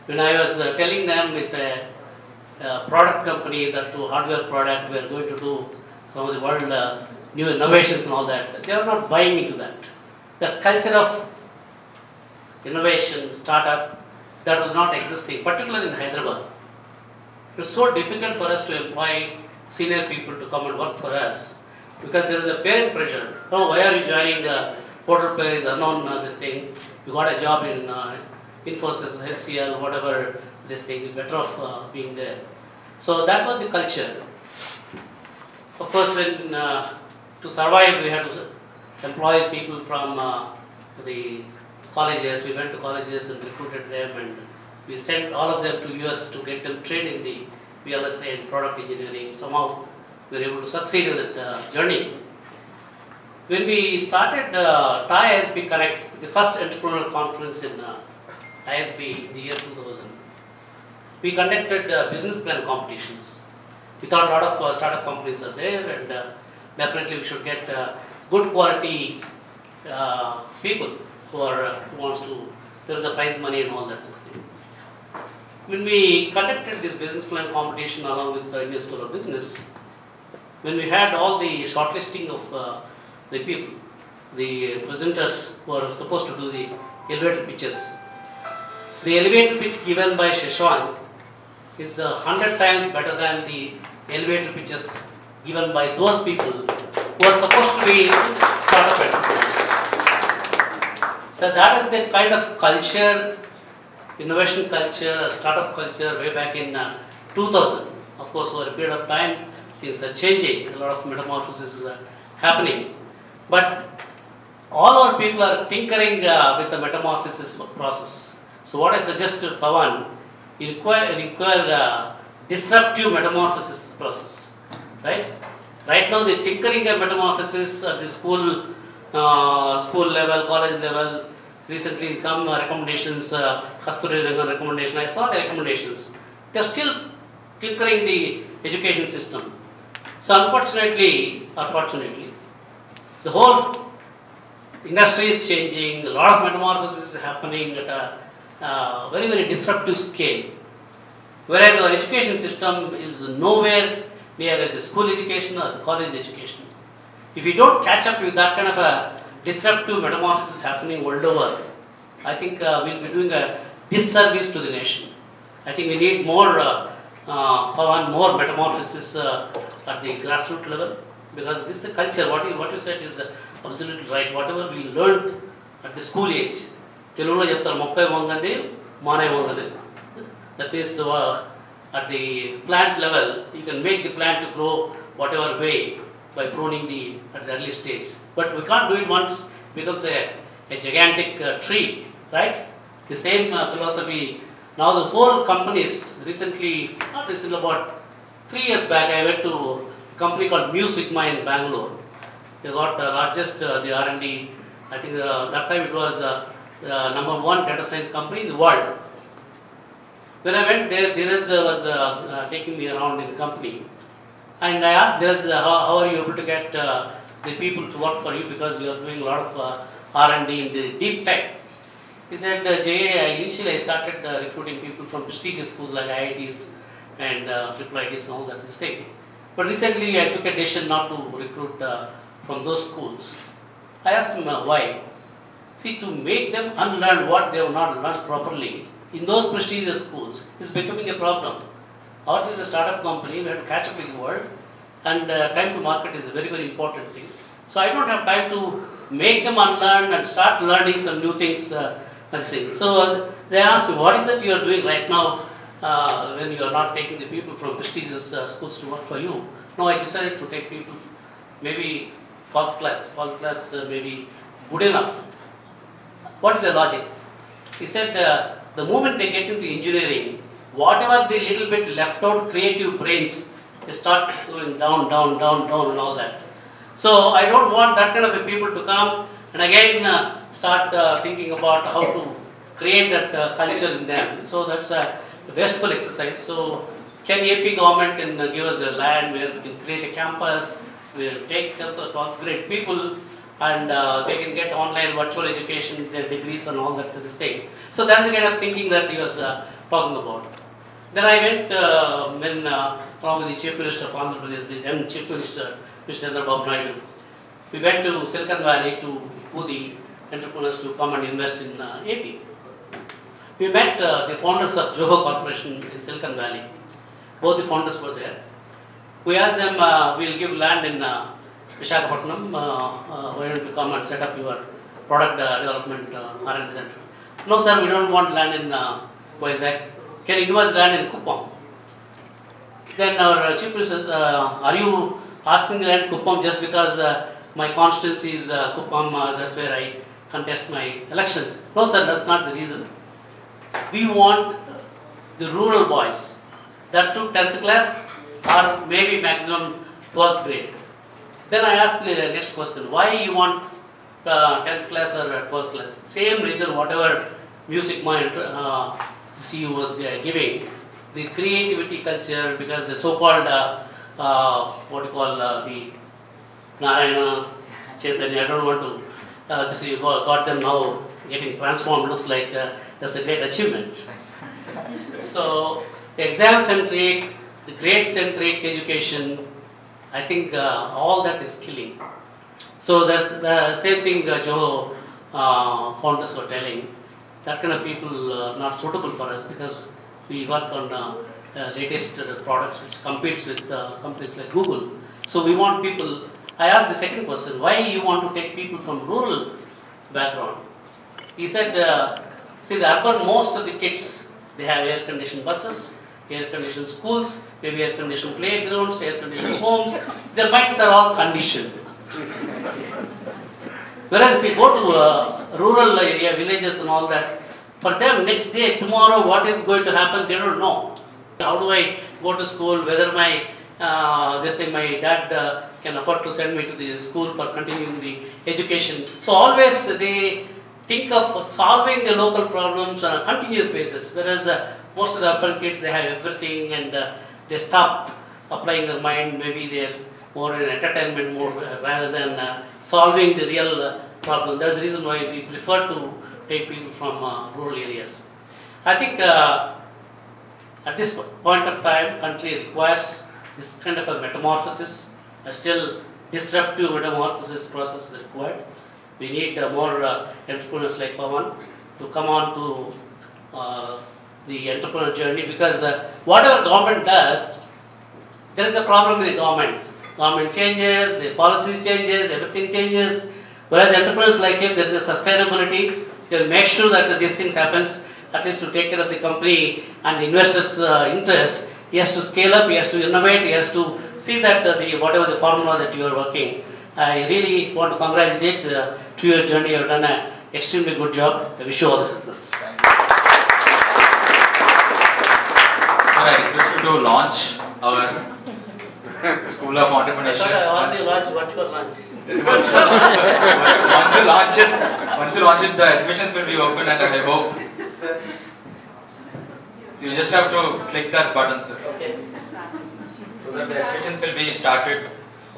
When I was telling them it's a product company, that to hardware product, we are going to do some of the world new innovations and all that, they are not buying into that. The culture of innovation, startup, that was not existing, particularly in Hyderabad. It was so difficult for us to employ senior people to come and work for us because there was a parent pressure. Oh, why are you joining Portal Player? Is unknown this thing. You got a job in Infosys, HCL, whatever this thing. You're better off being there. So that was the culture. Of course, when to survive, we had to employ people from the colleges. We went to colleges and recruited them, and we sent all of them to US to get them trained in the VLSI and product engineering. Somehow we were able to succeed in that journey. When we started TAI ISB Connect, the first entrepreneurial conference in ISB in the year 2000, we conducted business plan competitions. We thought a lot of startup companies are there, and definitely we should get good quality people who wants to. There is a prize money and all that thing. When we conducted this business plan competition along with the Indian School of Business, when we had all the shortlisting of the people, the presenters who are supposed to do the elevator pitches, the elevator pitch given by Shashank is 100 times better than the elevator pitches given by those people who are supposed to be startup entrepreneurs. So that is the kind of culture, innovation culture, startup culture way back in 2000. Of course, over a period of time, things are changing. A lot of metamorphosis is happening. But all our people are tinkering with the metamorphosis process. So what I suggest to Pawan, you require disruptive metamorphosis process, right? Right now, the tinkering of metamorphosis at the school level, college level. Recently, some recommendations, Kasturi Rangan recommendation. I saw the recommendations. They are still tinkering the education system. So unfortunately, or fortunately, the whole industry is changing. A lot of metamorphosis is happening at a very, very disruptive scale. Whereas our education system is nowhere near the school education or the college education. If we don't catch up with that kind of a disruptive metamorphosis happening world over, I think we'll be doing a disservice to the nation. I think we need more more metamorphosis at the grassroots level, because this is a culture. What you said is absolutely right. Whatever we learned at the school age, that means at the plant level, you can make the plant to grow whatever way by pruning at the early stage. But we can't do it once it becomes a gigantic tree, right? The same philosophy. Now the whole companies not recently, about 3 years back, I went to a company called Mu Sigma in Bangalore. They got the largest the R&D I think that time it was the #1 data science company in the world. When I went there, Dheeraj was taking me around in the company, and I asked Dheeraj, how are you able to get the people to work for you, because you are doing a lot of R&D in the deep tech. He said, initially I started recruiting people from prestigious schools like IITs and IIITs and all that this thing. But recently I took a decision not to recruit from those schools. I asked him why. See, to make them unlearn what they have not learned properly in those prestigious schools is becoming a problem. Ours is a startup company, we have to catch up with the world, and time to market is a very, very important thing. So I don't have time to make them unlearn and start learning some new things. So they asked me, what is it you are doing right now when you are not taking the people from prestigious schools to work for you? No, I decided to take people, maybe fourth class maybe good enough. What is the logic? He said, the moment they get into engineering, whatever the little bit left out creative brains, they start going down and all that. So I don't want that kind of people to come and again start thinking about how to create that culture in them. So that's a wasteful exercise. So can AP government can give us a land where we can create a campus, we'll take great people, and they can get online virtual education, their degrees and all that this thing. So that's the kind of thinking that he was talking about. Then I went along with the Chief Minister of Andhra Pradesh, the then Chief Minister, Mr. Chandrababu Naidu. We went to Silicon Valley to pull the entrepreneurs to come and invest in AP. We met the founders of Joho Corporation in Silicon Valley. Both the founders were there. We asked them, we'll give land in Visakhapatnam, why don't you come and set up your product development R&D center? No sir, we don't want land in Vizag. Can you give us land in Kuppam? Then our chief minister says, are you asking the land Kuppam just because my constituency is Kuppam, that's where I contest my elections? No sir, that's not the reason. We want the rural boys that took 10th class or maybe maximum 12th grade. Then I asked the next question, why you want 10th class or 12th class? Same reason, whatever music my CEO was giving, the creativity culture, because the so-called, what you call the Narayana, Chaitanya, I don't want to, this you got them now getting transformed, looks like that's a great achievement. So, the exam-centric, the grade-centric education, I think all that is killing. So that's the same thing Joho founders were telling. That kind of people are not suitable for us because we work on latest products which competes with companies like Google. So we want people. I asked the second question, why you want to take people from rural background? He said, see the urban, most of the kids, they have air-conditioned buses, air-conditioned schools, maybe air-conditioned playgrounds, air-conditioned homes. Their minds are all conditioned. Whereas if we go to a rural area, villages and all that, for them next day, tomorrow, what is going to happen, they don't know. How do I go to school, whether my my dad can afford to send me to the school for continuing the education. So always they think of solving the local problems on a continuous basis, whereas most of the urban kids, they have everything and they stop applying their mind, maybe they're more in entertainment mode rather than solving the real problem. That's the reason why we prefer to take people from rural areas. I think at this point of time, country requires this kind of a metamorphosis, a still disruptive metamorphosis process is required. We need more entrepreneurs like Pawan to come on to the entrepreneur journey, because whatever government does, there is a problem in the government. Government changes, the policies changes, everything changes. Whereas entrepreneurs like him, there is a sustainability. They'll make sure that these things happens, at least to take care of the company and the investors' interest. He has to scale up, he has to innovate, he has to see that whatever the formula that you are working. I really want to congratulate to your journey. You have done an extremely good job. I wish you all the success. I request you to launch our School of I Entrepreneurship. thought I already launched virtual lunch. Once you launch it, the admissions will be open, and I hope. So you just have to click that button, sir. Okay. So that the admissions will be started.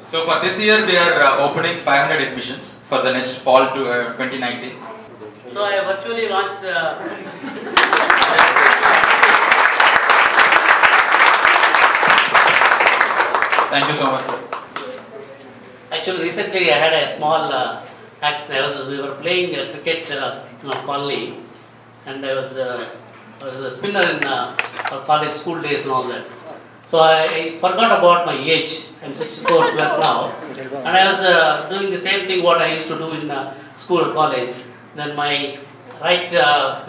So for this year, we are opening 500 admissions for the next fall to 2019. So I virtually launched the. Thank you so much, sir. Actually, recently I had a small accident. We were playing cricket in our colony, and I was a spinner in our college school days and all that. So I forgot about my age. I'm 64 plus now, and I was doing the same thing what I used to do in school or college. Then my right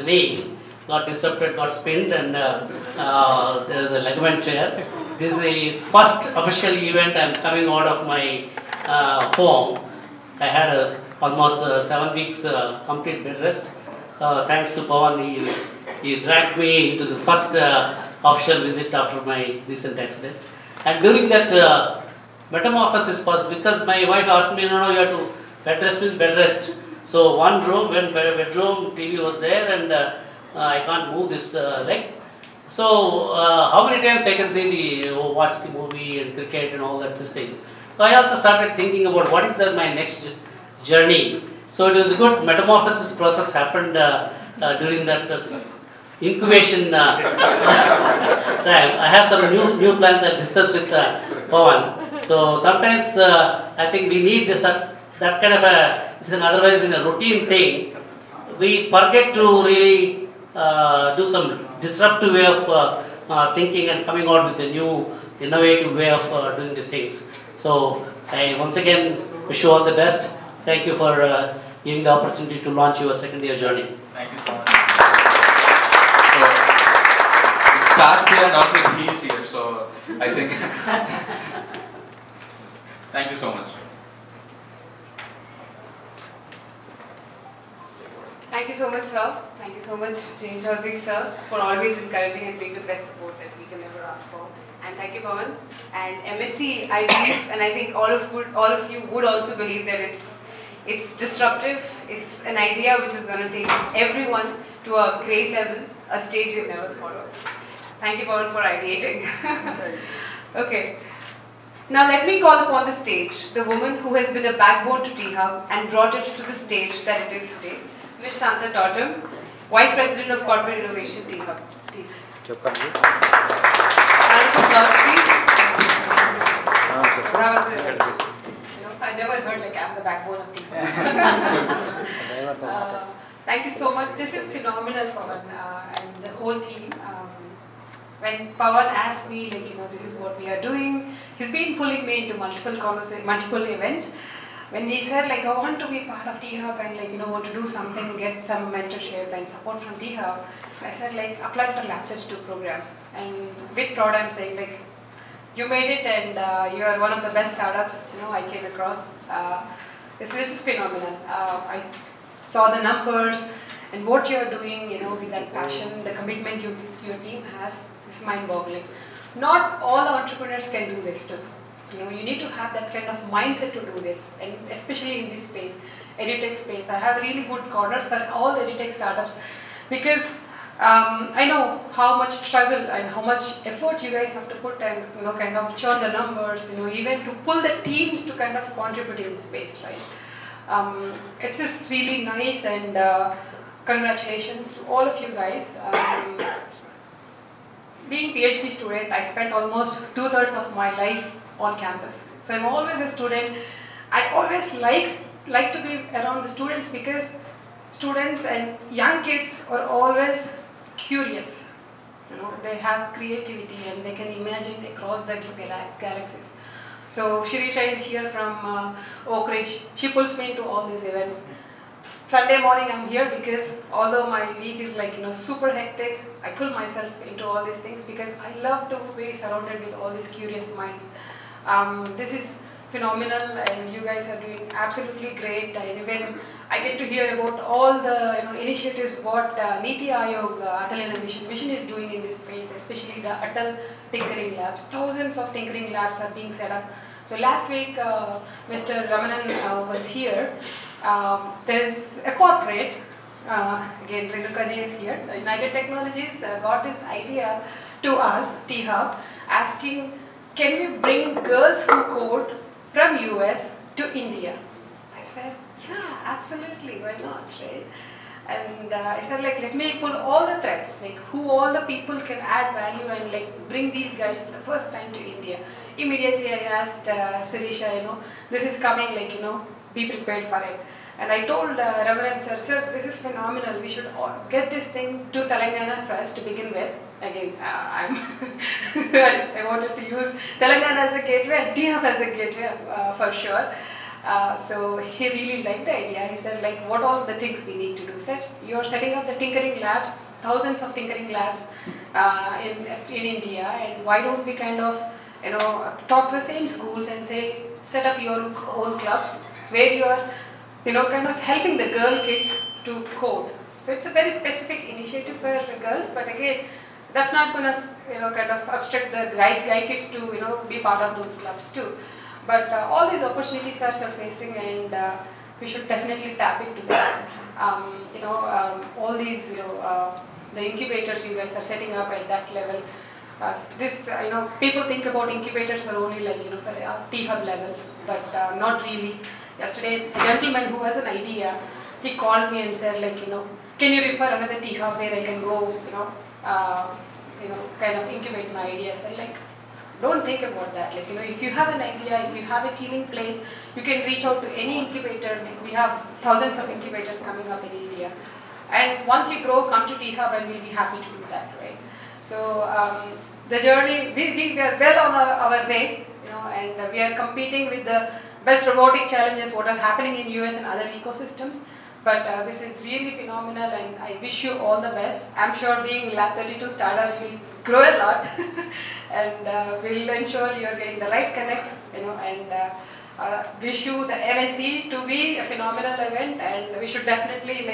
knee got disrupted, got spinned, and there was a ligament tear. This is the first official event I'm coming out of my home. I had almost 7 weeks complete bed rest. Thanks to Pawan, he dragged me into the first official visit after my recent accident. And during that metamorphosis possible, because my wife asked me, no, you have to, bed rest means bed rest. So one room, when bedroom TV was there, and I can't move this leg. So how many times I can say watch the movie and cricket and all that, this thing. So I also started thinking about what is my next journey. So it was a good metamorphosis process happened during that incubation time. I have some new plans I discussed with Pawan. So sometimes I think we need that kind of otherwise in a routine thing, we forget to really do some disruptive way of thinking and coming out with a new innovative way of doing the things. So I once again wish you all the best. Thank you for giving the opportunity to launch your second year journey. Thank you so much. So it starts here and also it heals here. So I think. Thank you so much. Thank you so much, sir. Thank you so much, Jay Chaudhary, sir, for always encouraging and being the best support that we can ever ask for. And thank you, Pawan. And MSc, I believe, and I think all of you would also believe that it's disruptive. It's an idea which is going to take everyone to a great level, a stage we've never thought of. Thank you, Pawan, for ideating. Okay. Now let me call upon the stage the woman who has been a backbone to T-Hub and brought it to the stage that it is today, Ms. Shanta Tottam, Vice President of Corporate Innovation, T-Hub. Please. I never heard like I'm the backbone of T-Hub. Thank you so much. This is phenomenal, Pawan, and the whole team. When Pawan asked me, this is what we are doing, he's been pulling me into multiple events. When he said, I want to be part of T-Hub and, want to do something, get some mentorship and support from T-Hub, I said, apply for Lab32 program. And with proud, I'm saying, you made it and you are one of the best startups, I came across. This is phenomenal. I saw the numbers and what you're doing, with that passion, the commitment your team has, is mind-boggling. Not all entrepreneurs can do this too. You need to have that kind of mindset to do this, and especially in this space, edutech space. I have a really good corner for all the edutech startups because I know how much struggle and how much effort you guys have to put and kind of churn the numbers, even to pull the teams to kind of contribute in this space, right? It's just really nice, and congratulations to all of you guys. Being PhD student, I spent almost 2/3 of my life on campus. So I'm always a student. I always like to be around the students because students and young kids are always curious. They have creativity and they can imagine across the galaxies. So Shirisha is here from Oak Ridge. She pulls me into all these events. Sunday morning I'm here because although my week is super hectic, I pull myself into all these things because I love to be surrounded with all these curious minds. This is phenomenal, and you guys are doing absolutely great. And even I get to hear about all the initiatives what Niti Aayog, Atal Mission is doing in this space, especially the Atal Tinkering Labs. Thousands of tinkering labs are being set up. So last week, Mr. Ramanan was here. There is a corporate, again Renuka ji is here, United Technologies got this idea to us, T-Hub, asking, can we bring girls who code from US to India? I said, yeah, absolutely, why not, right? And I said, like, let me pull all the threads, like who all the people can add value and like bring these guys for the first time to India. Immediately I asked Sirisha, this is coming, like, be prepared for it. And I told Reverend Sir, this is phenomenal. We should get this thing to Telangana first to begin with. Again, I wanted to use Telangana as the gateway and T-Hub as the gateway for sure. So he really liked the idea. He said, like, what all the things we need to do. Said, you're setting up the tinkering labs, thousands of tinkering labs in India, and why don't we kind of, talk to the same schools and say, set up your own clubs where you are kind of helping the girl kids to code. So it's a very specific initiative for the girls, but again, that's not going to, kind of obstruct the guy kids to, be part of those clubs too. But all these opportunities are surfacing, and we should definitely tap into that. All these, the incubators you guys are setting up at that level. People think about incubators are only like, for a T-Hub level, but not really. Yesterday, a gentleman who has an idea, he called me and said, like, can you refer another T-Hub where I can go, kind of incubate my ideas? And like, don't think about that. Like, if you have an idea, if you have a teeming place, you can reach out to any incubator. We have thousands of incubators coming up in India. And once you grow, come to T-Hub and we'll be happy to do that, right? So the journey, we are well on our way, and we are competing with the best robotic challenges what are happening in US and other ecosystems. But this is really phenomenal, and I wish you all the best. I'm sure being Lab 32 startup, you'll grow a lot, and we'll ensure you're getting the right connects, and wish you the MSc to be a phenomenal event, and we should definitely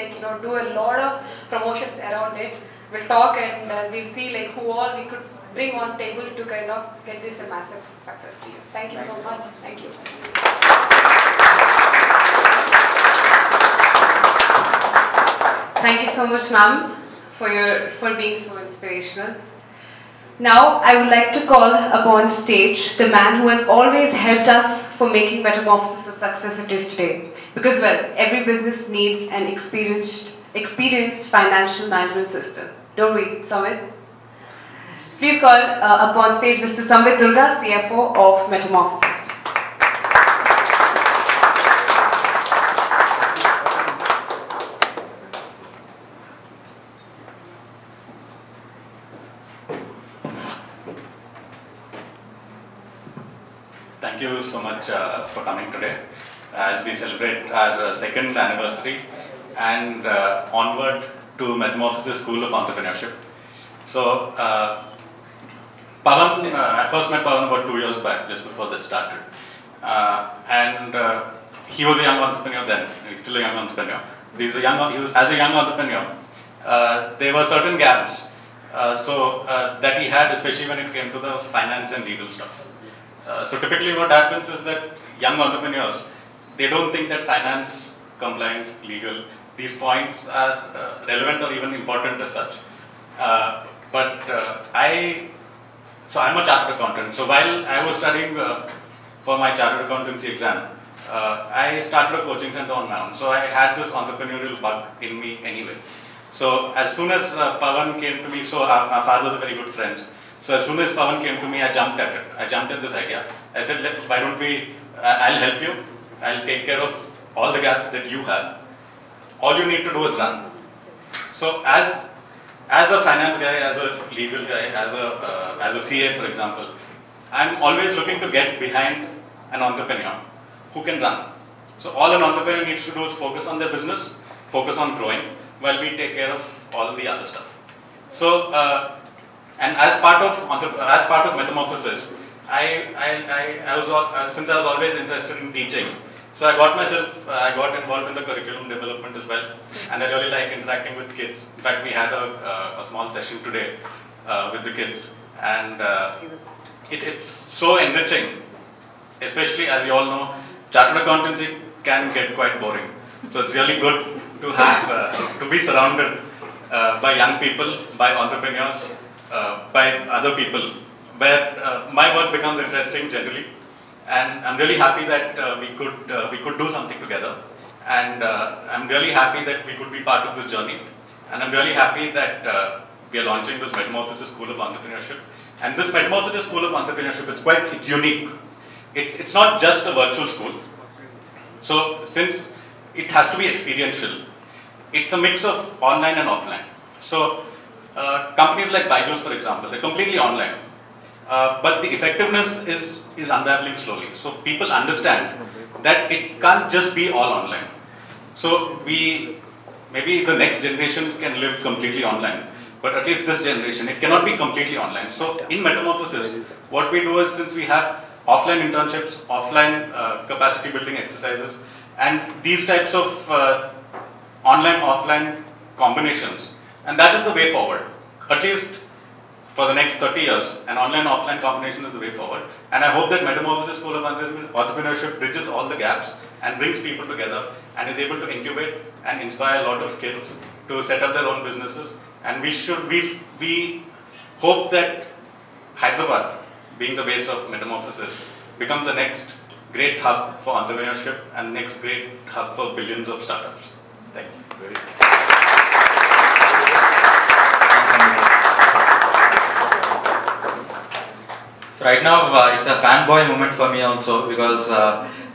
do a lot of promotions around it. We'll talk and we'll see like who all we could bring on table to kind of get this a massive success to you. Thank you so much. Thank you. Thank you so much, ma'am, for being so inspirational. Now, I would like to call upon stage the man who has always helped us for making Metamorphosis the success it is today. Because, well, every business needs an experienced financial management system. Don't we, Samit? Please call upon stage Mr. Samit Durga, CFO of Metamorphosis. Thank you so much for coming today as we celebrate our second anniversary and onward to Metamorphosis School of Entrepreneurship. So, Pawan, I first met Pawan about 2 years back, just before this started. He was a young entrepreneur then, he's still a young entrepreneur. As a young entrepreneur, there were certain gaps that he had, especially when it came to the finance and legal stuff. So typically what happens is that young entrepreneurs, they don't think that finance, compliance, legal, these points are relevant or even important as such. So I'm a chartered accountant. So while I was studying for my chartered accountancy exam, I started a coaching center on my own. So I had this entrepreneurial bug in me anyway. So as soon as Pawan came to me, so our fathers are very good friends. So as soon as Pawan came to me, I jumped at it. I jumped at this idea. I said, why don't we, I'll help you. I'll take care of all the gaps that you have. All you need to do is run. So as a finance guy, as a legal guy, as a CA, for example, I'm always looking to get behind an entrepreneur who can run. So all an entrepreneur needs to do is focus on their business, focus on growing, while we take care of all the other stuff. So, and as part of Metamorphosis, since I was always interested in teaching, so I got involved in the curriculum development as well, and I really like interacting with kids. In fact, we had a small session today with the kids, and it's so enriching, especially as you all know, chartered accountancy can get quite boring. So it's really good to have to be surrounded by young people, by entrepreneurs, by other people, where my work becomes interesting generally, and I'm really happy that we could do something together, and I'm really happy that we could be part of this journey, and I'm really happy that we are launching this Metamorphosis School of Entrepreneurship. And this Metamorphosis School of Entrepreneurship, it's unique. It's not just a virtual school. So since it has to be experiential, it's a mix of online and offline. So companies like Byju's, for example, they're completely online, but the effectiveness is unraveling slowly. So people understand that it can't just be all online. So maybe the next generation can live completely online, but at least this generation, it cannot be completely online. So in Metamorphosis, what we do is, since we have offline internships, offline capacity building exercises, and these types of online-offline combinations, and that is the way forward. At least for the next 30 years, an online-offline combination is the way forward. And I hope that Metamorphosis School of Entrepreneurship bridges all the gaps and brings people together and is able to incubate and inspire a lot of kids to set up their own businesses. And we hope that Hyderabad, being the base of Metamorphosis, becomes the next great hub for entrepreneurship and next great hub for billions of startups. Thank you. So right now it's a fanboy moment for me also, because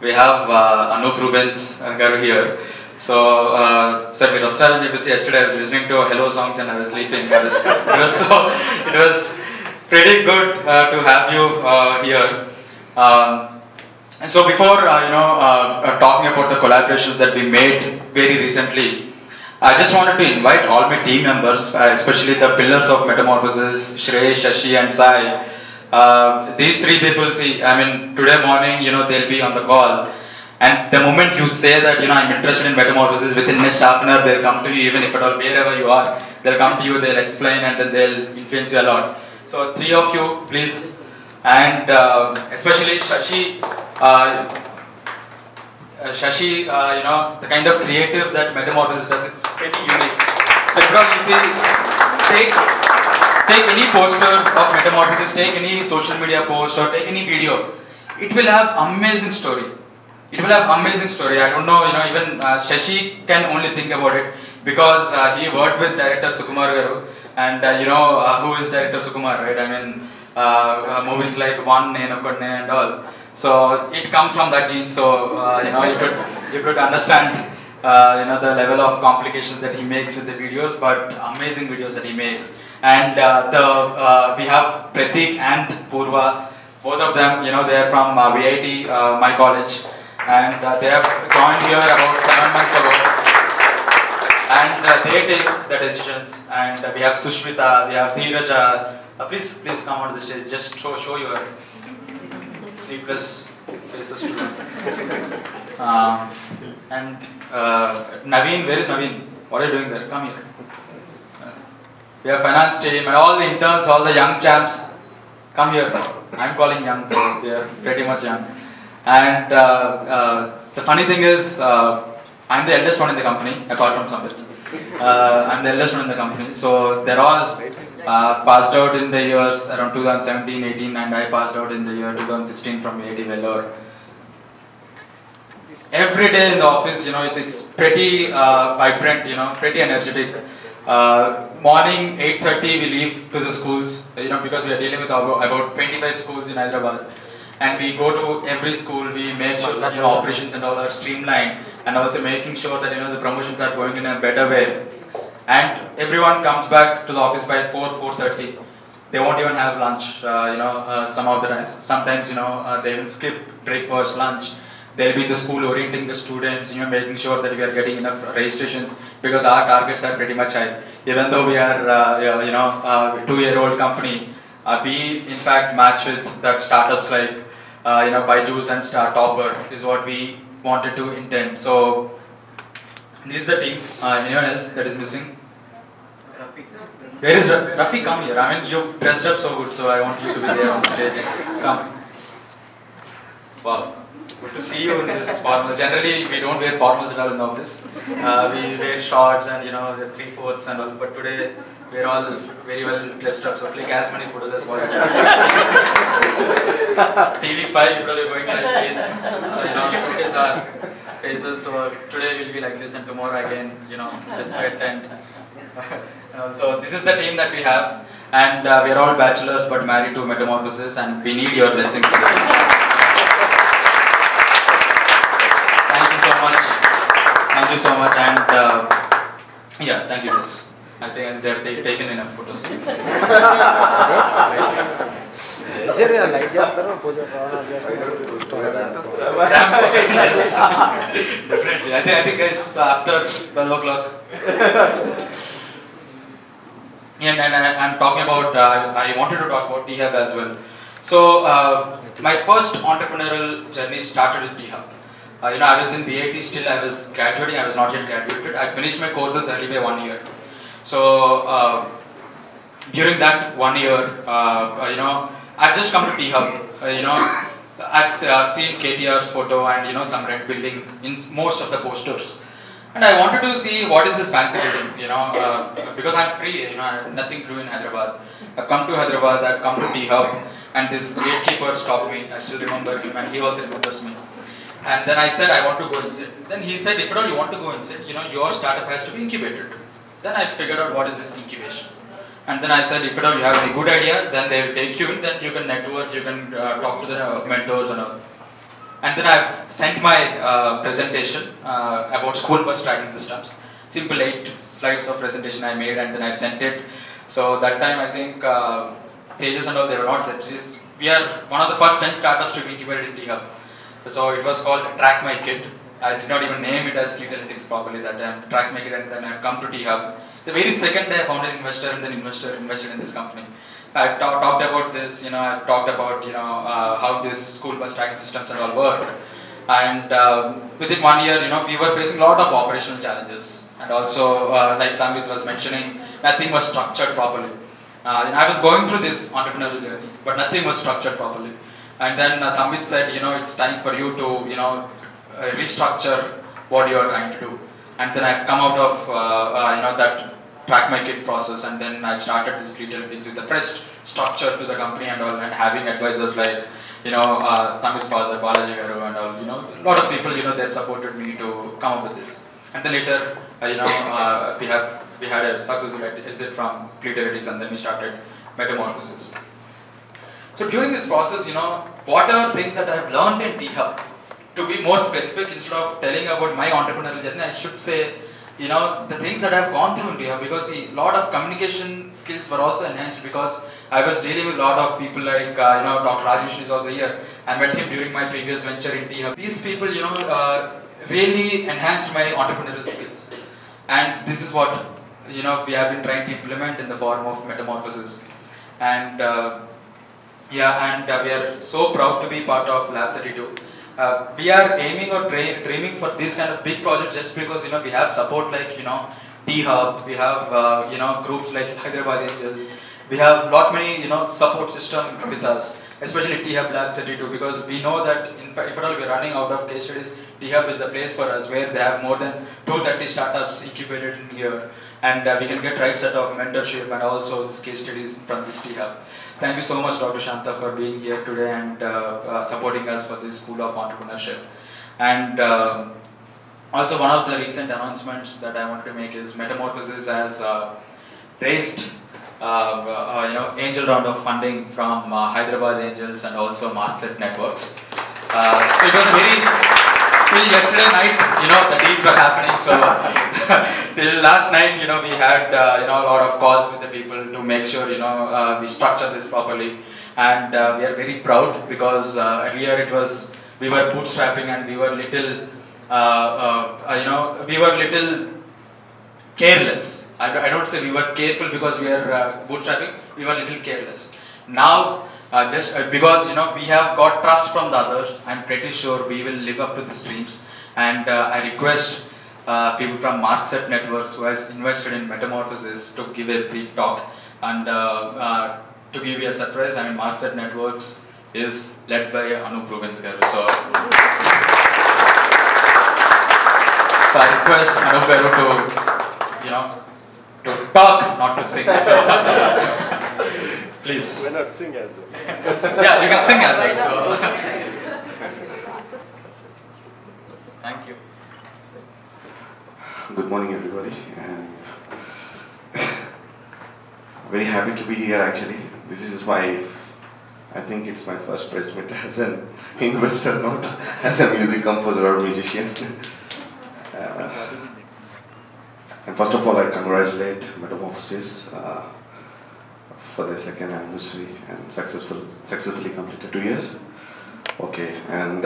we have Anup Rubens Garu here. So, sir, we lost yesterday. I was listening to Hello songs and I was sleeping. It was pretty good to have you here. And so before talking about the collaborations that we made very recently, I just wanted to invite all my team members, especially the pillars of Metamorphosis, Shreya, Shashi and Sai. These three people, see, I mean, today morning, they'll be on the call. And the moment you say that, I'm interested in Metamorphosis, within next half an hour, they'll come to you, even if at all, wherever you are, they'll come to you, they'll explain, and then they'll influence you a lot. So, three of you, please. And especially Shashi, the kind of creatives that Metamorphosis does, it's pretty unique. So, you see, take any poster of Metamorphosis, take any social media post, or take any video, it will have amazing story. It will have amazing story. I don't know, even Shashi can only think about it, because he worked with director Sukumar Garu, and who is director Sukumar, right? I mean, movies like One Nenu Kodne and all. So it comes from that gene. So you could understand the level of complications that he makes with the videos, but amazing videos that he makes. And we have Pratik and Purva, both of them. They are from VIT, my college. And they have joined here about 7 months ago, and they take the decisions. And we have Sushmita, we have Dheeraja. Please come on the stage. Just show your sleepless faces to them. And Naveen, where is Naveen? What are you doing there? Come here. We have finance team and all the interns, all the young champs. Come here. I'm calling young, so they are pretty much young. And the funny thing is, I'm the eldest one in the company, apart from Sambit. I'm the eldest one in the company. So they're all passed out in the years around 2017, 18, and I passed out in the year 2016 from VIT Vellore. Every day in the office, it's pretty vibrant, pretty energetic. Morning 8:30 we leave to the schools, because we are dealing with about 25 schools in Hyderabad. And we go to every school, we make sure that operations and all are streamlined, and also making sure that the promotions are going in a better way. And everyone comes back to the office by 4:30. They won't even have lunch, some of the times. Sometimes, they will skip breakfast, lunch. They'll be in the school orienting the students, making sure that we are getting enough registrations, because our targets are pretty much high. Even though we are, a 2-year-old company, We in fact match with the startups like Byju's and Topper is what we wanted to intend. So this is the team. Anyone else that is missing? Where is Rafi? Come here. I mean, you dressed up so good, so I want you to be there on stage. Come. Wow. Good to see you in this formal. Generally, we don't wear formals at all in the office. We wear shorts and the 3/4 and all. But today, we're all very well dressed up. So click as many photos as possible. TV5, we're going like this. Showcase our faces. So today we'll be like this, and tomorrow again, this sweat and. So this is the team that we have, and we are all bachelors but married to Metamorphosis, and we need your blessings for this. Thank you so much. Thank you so much, and yeah, thank you, guys. I think they've taken enough photos. Definitely. I think guys, after 12 o'clock. And I'm talking about, I wanted to talk about T-Hub as well. So, my first entrepreneurial journey started with T-Hub. I was in BIT still, I was graduating, I was not yet graduated. I finished my courses early by 1 year. So, during that 1 year, I've just come to T-Hub. I've seen KTR's photo and some red building in most of the posters. And I wanted to see what is this fancy building, because I'm free, I have nothing to do in Hyderabad. I've come to Hyderabad, I've come to T-Hub, and this gatekeeper stopped me. I still remember him, and he also remembers me. And then I said, I want to go inside. Then he said, if at all you want to go inside, your startup has to be incubated. Then I figured out what is this incubation. And then I said, if at all you have any good idea, then they will take you in, then you can network, you can talk to the mentors and all. And then I've sent my presentation about school bus tracking systems. Simple 8 slides of presentation I made, and then I've sent it. So that time I think pages and all, they were not that. We are one of the first 10 startups to be incubated in T-Hub. So it was called Track My Kit. I did not even name it as Fleet Analytics properly that time. Track My Kit, and then I've come to T-Hub. The very second day I found an investor, and then investor invested in this company. I've talked about this, I've talked about, how this school bus tracking systems and all work. And within 1 year, we were facing a lot of operational challenges. And also, like Samvit was mentioning, nothing was structured properly. I was going through this entrepreneurial journey, but nothing was structured properly. And then Samvit said, it's time for you to, restructure what you are trying to do. And then I've come out of, that Track My Kit process, and then I've started this Fleet Analytics with a fresh structure to the company and all, and having advisors like, Samit's father, Balaji Garu, and all, a lot of people, they've supported me to come up with this. And then later, we had a successful exit from Fleet Analytics, and then we started Metamorphosis. So during this process, what are things that I have learned in T-Hub? To be more specific, instead of telling about my entrepreneurial journey, I should say, the things that I've gone through in T-Hub, because a lot of communication skills were also enhanced because I was dealing with a lot of people like, Dr. Rajesh is also here. I met him during my previous venture in T-Hub. These people, really enhanced my entrepreneurial skills. And this is what, we have been trying to implement in the form of Metamorphosis. And, we are so proud to be part of Lab 32. We are aiming or dreaming for this kind of big projects just because we have support like T-Hub, we have groups like Hyderabad Angels, we have lot many support system with us, especially T-Hub Lab 32, because we know that in fact if at all we are running out of case studies, T-Hub is the place for us where they have more than 230 startups incubated in here, and we can get right set of mentorship and also this case studies from this T-Hub. Thank you so much, Dr. Shanta, for being here today and supporting us for this School of Entrepreneurship. And also one of the recent announcements that I wanted to make is Metamorphosis has raised angel round of funding from Hyderabad Angels and also Markset Networks. So it was very, till yesterday night, the deals were happening. So till last night, we had a lot of calls with the people to make sure we structure this properly, and we are very proud because earlier it was we were bootstrapping and we were little careless. I don't say we were careful because we are bootstrapping. We were little careless. now, because we have got trust from the others, I'm pretty sure we will live up to these dreams. And I request people from Markset Networks who has invested in Metamorphosis to give a brief talk. And to give you a surprise, Markset Networks is led by Anup Rubens Garu. So I request Anup Garu to talk, not to sing. So please. Why not sing as well? Yeah, you can sing as well. So thank you. Good morning, everybody. And very happy to be here. Actually, this is I think it's my first press meet as an investor, not as a music composer or musician. And first of all, I congratulate Metamorphosis for their second anniversary and successfully completed 2 years. Okay, and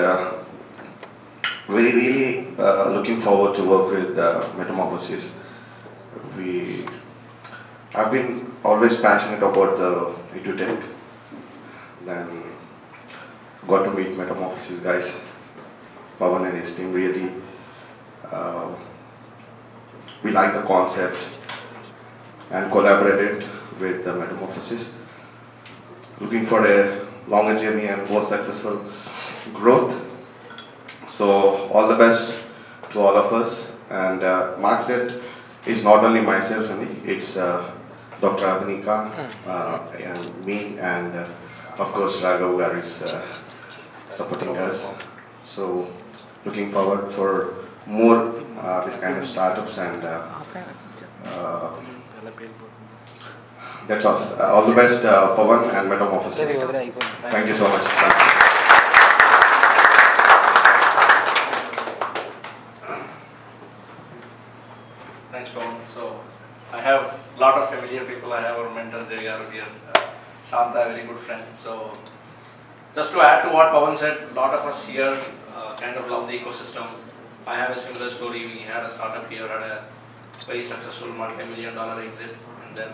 really looking forward to work with Metamorphosis. I've been always passionate about the EduTech. Then got to meet Metamorphosis guys, Pawan and his team. Really, we like the concept and collaborated with the Metamorphosis. Looking for a longer journey and more successful growth. So all the best to all of us. And Markset is not only myself, it's Dr. Abanika, and me, and of course Raghav Garu is supporting us. So looking forward for more this kind of startups, and that's all. All the best, Pawan and Metamorphosis. Thank you so much. Thanks, Pawan. So I have a lot of familiar people. I have our mentor Devigaru here, Shanta, a very good friend. So just to add to what Pawan said, a lot of us here kind of love the ecosystem. I have a similar story. We had a startup here, had a very successful multi-million-dollar exit, and then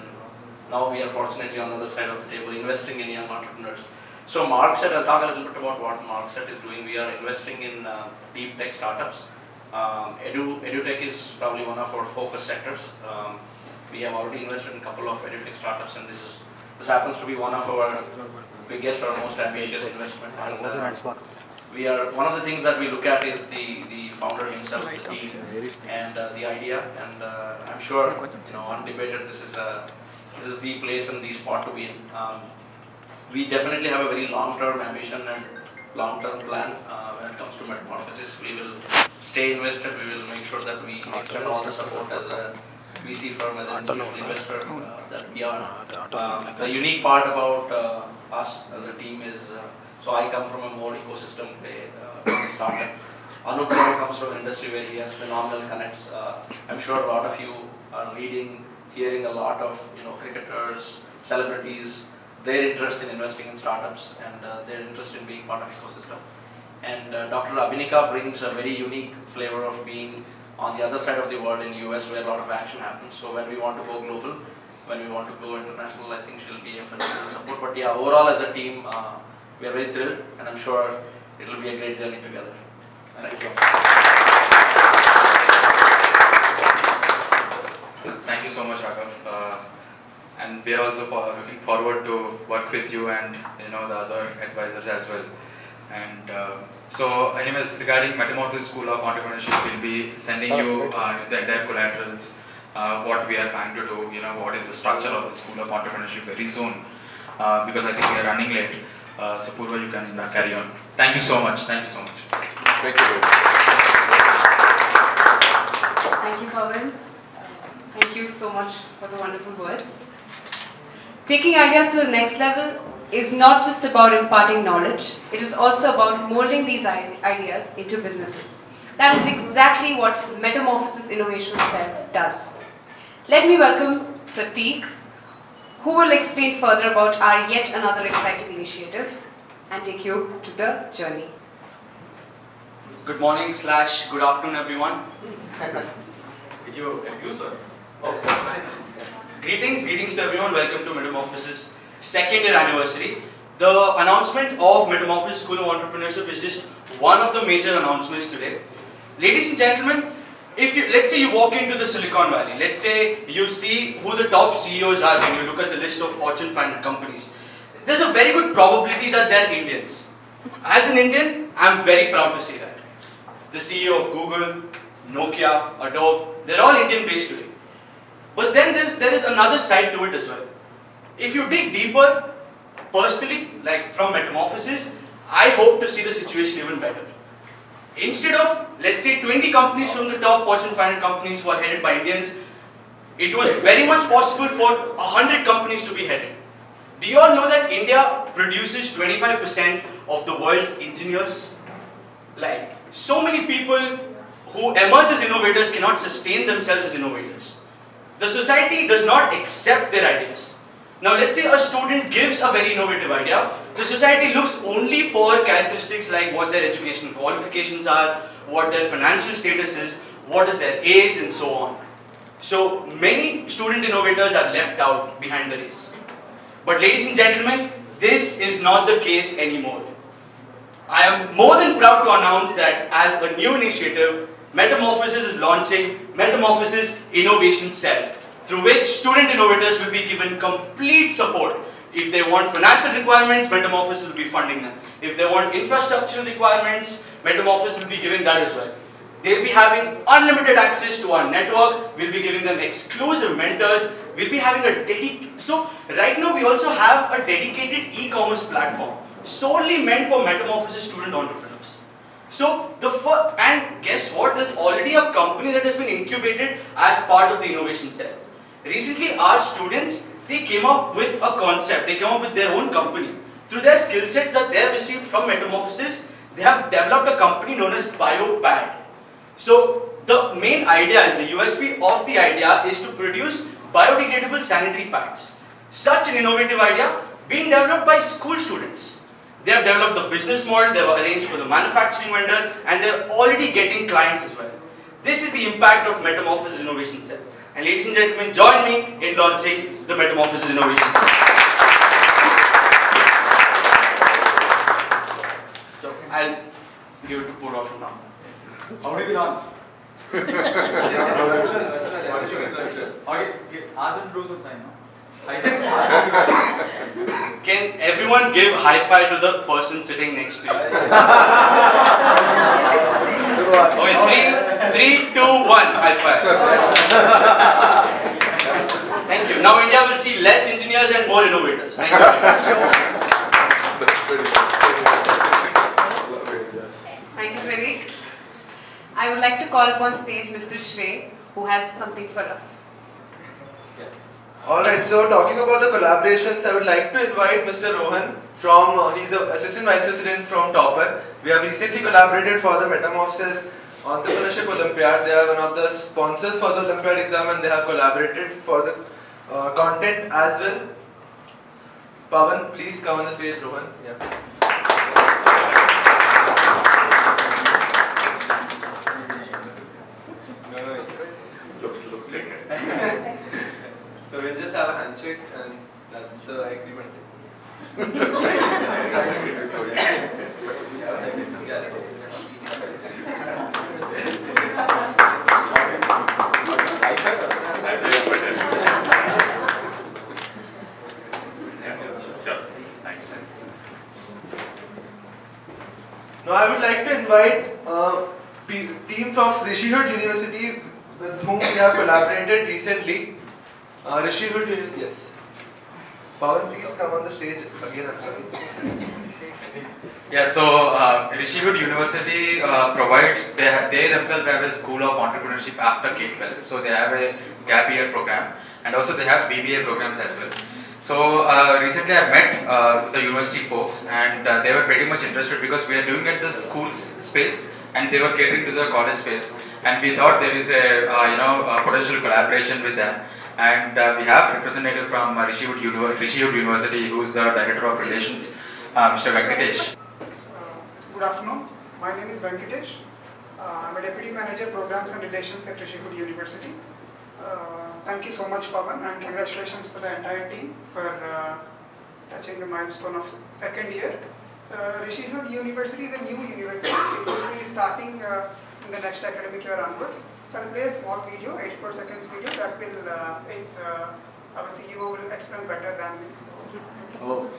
now we are fortunately on the other side of the table investing in young entrepreneurs. So Markset, I'll talk a little bit about what Markset is doing. We are investing in deep tech startups. EduTech is probably one of our focus sectors. We have already invested in a couple of EduTech startups, and this happens to be one of our biggest or most ambitious investment. One of the things that we look at is the founder himself, the team, and the idea. And I'm sure, undebated, this is the place and the spot to be in. We definitely have a very long-term ambition and long-term plan when it comes to Metamorphosis. We will stay invested. We will make sure that we extend all the support as a VC firm, as an institutional investor that we are. The unique part about us as a team is, so I come from a more ecosystem startup. Anup comes from an industry where he has phenomenal connects. I'm sure a lot of you are reading, hearing a lot of cricketers, celebrities, their interest in investing in startups and their interest in being part of ecosystem. And Dr. Abanika brings a very unique flavor of being on the other side of the world in US where a lot of action happens. So when we want to go global, when we want to go international, I think she'll be a phenomenal support. But yeah, overall as a team, we are very thrilled, and I'm sure it will be a great journey together. Thank you so much. Thank you so much, Raghav. And we are also looking forward to work with you and the other advisors as well. And so, anyways, regarding Metamorphosis School of Entrepreneurship, we'll be sending you the entire collaterals, what we are planning to do, what is the structure of the School of Entrepreneurship very soon, because I think we are running late. So Purva, you can carry on. Thank you so much. Thank you so much. Thank you. Thank you, Pawan. Thank you so much for the wonderful words. Taking ideas to the next level is not just about imparting knowledge, it is also about molding these ideas into businesses. That is exactly what Metamorphosis Innovation Cell does. Let me welcome Prateek, who will explain further about our yet another exciting initiative and take you to the journey. Good morning / good afternoon, everyone. Did you sir? Oh. Greetings to everyone. Welcome to Metamorphosis second year anniversary. The announcement of Metamorphosis School of Entrepreneurship is just one of the major announcements today. Ladies and gentlemen, let's say you walk into the Silicon Valley, let's say you see who the top CEOs are when you look at the list of Fortune 500 companies. There's a very good probability that they're Indians. As an Indian, I'm very proud to say that. The CEO of Google, Nokia, Adobe, they're all Indian based today. But then there is another side to it as well. If you dig deeper, personally, like from Metamorphosis, I hope to see the situation even better. Instead of, let's say, 20 companies from the top Fortune 500 companies who are headed by Indians, it was very much possible for 100 companies to be headed. Do you all know that India produces 25% of the world's engineers? Like, so many people who emerge as innovators cannot sustain themselves as innovators. The society does not accept their ideas. Now let's say a student gives a very innovative idea, the society looks only for characteristics like what their educational qualifications are, what their financial status is, what is their age and so on. So many student innovators are left out behind the race. But ladies and gentlemen, this is not the case anymore. I am more than proud to announce that as a new initiative, Metamorphosis is launching Metamorphosis Innovation Cell, through which student innovators will be given complete support. If they want financial requirements, Metamorphosis will be funding them. If they want infrastructural requirements, Metamorphosis will be giving that as well. They'll be having unlimited access to our network, we'll be giving them exclusive mentors, we'll be having a so right now we also have a dedicated e-commerce platform solely meant for Metamorphosis student entrepreneurs. So and guess what, there's already a company that has been incubated as part of the innovation cell. Recently our students, they came up with a concept, they came up with their own company. Through their skill sets that they have received from Metamorphosis, they have developed a company known as BioPad. So the main idea is, the USP of the idea is to produce biodegradable sanitary pads. Such an innovative idea being developed by school students. They have developed the business model, they have arranged for the manufacturing vendor, and they are already getting clients as well. This is the impact of Metamorphosis Innovation Cell. And ladies and gentlemen, join me in launching the Metamorphosis Innovation Cell. So I'll give it to Purva from now. How do we launch? Okay, ask them to do some sign now. Can everyone give high five to the person sitting next to you? Okay, 3, 2, 1, high five. Thank you. Now India will see less engineers and more innovators. Thank you very much. Thank you, Pradeep. I would like to call upon stage Mr. Shrey, who has something for us. Alright, so talking about the collaborations, I would like to invite Mr. Rohan from, he's the Assistant Vice President from Topper. We have recently collaborated for the Metamorphosis Entrepreneurship Olympiad. They are one of the sponsors for the Olympiad exam and they have collaborated for the content as well. Pawan, please come on the stage, Rohan. Yeah. Looks like it. So we'll just have a handshake and that's the agreement. Now I would like to invite team from Rishi Hood University with whom we have collaborated recently. Rishi Hood, yes. Pawan, please come on the stage again. I'm sorry. Yeah, so Rishi Hood University provides, they themselves have a school of entrepreneurship after K-12. So they have a gap year program and also they have BBA programs as well. So recently I met the university folks and they were pretty much interested because we are doing it at the school space and they were catering to the college space. And we thought there is a potential collaboration with them. And we have representative from Rishi Hood University, who is the Director of Relations, Mr. Venkatesh. Good afternoon. My name is Venkatesh. I'm a Deputy Manager Programs and Relations at Rishi Hood University. Thank you so much, Pawan, and congratulations for the entire team for touching the milestone of second year. Rishihud University is a new university. It will be starting in the next academic year onwards. So I'll play a small video, 84 seconds video, that will, our CEO will explain better than me. Oh.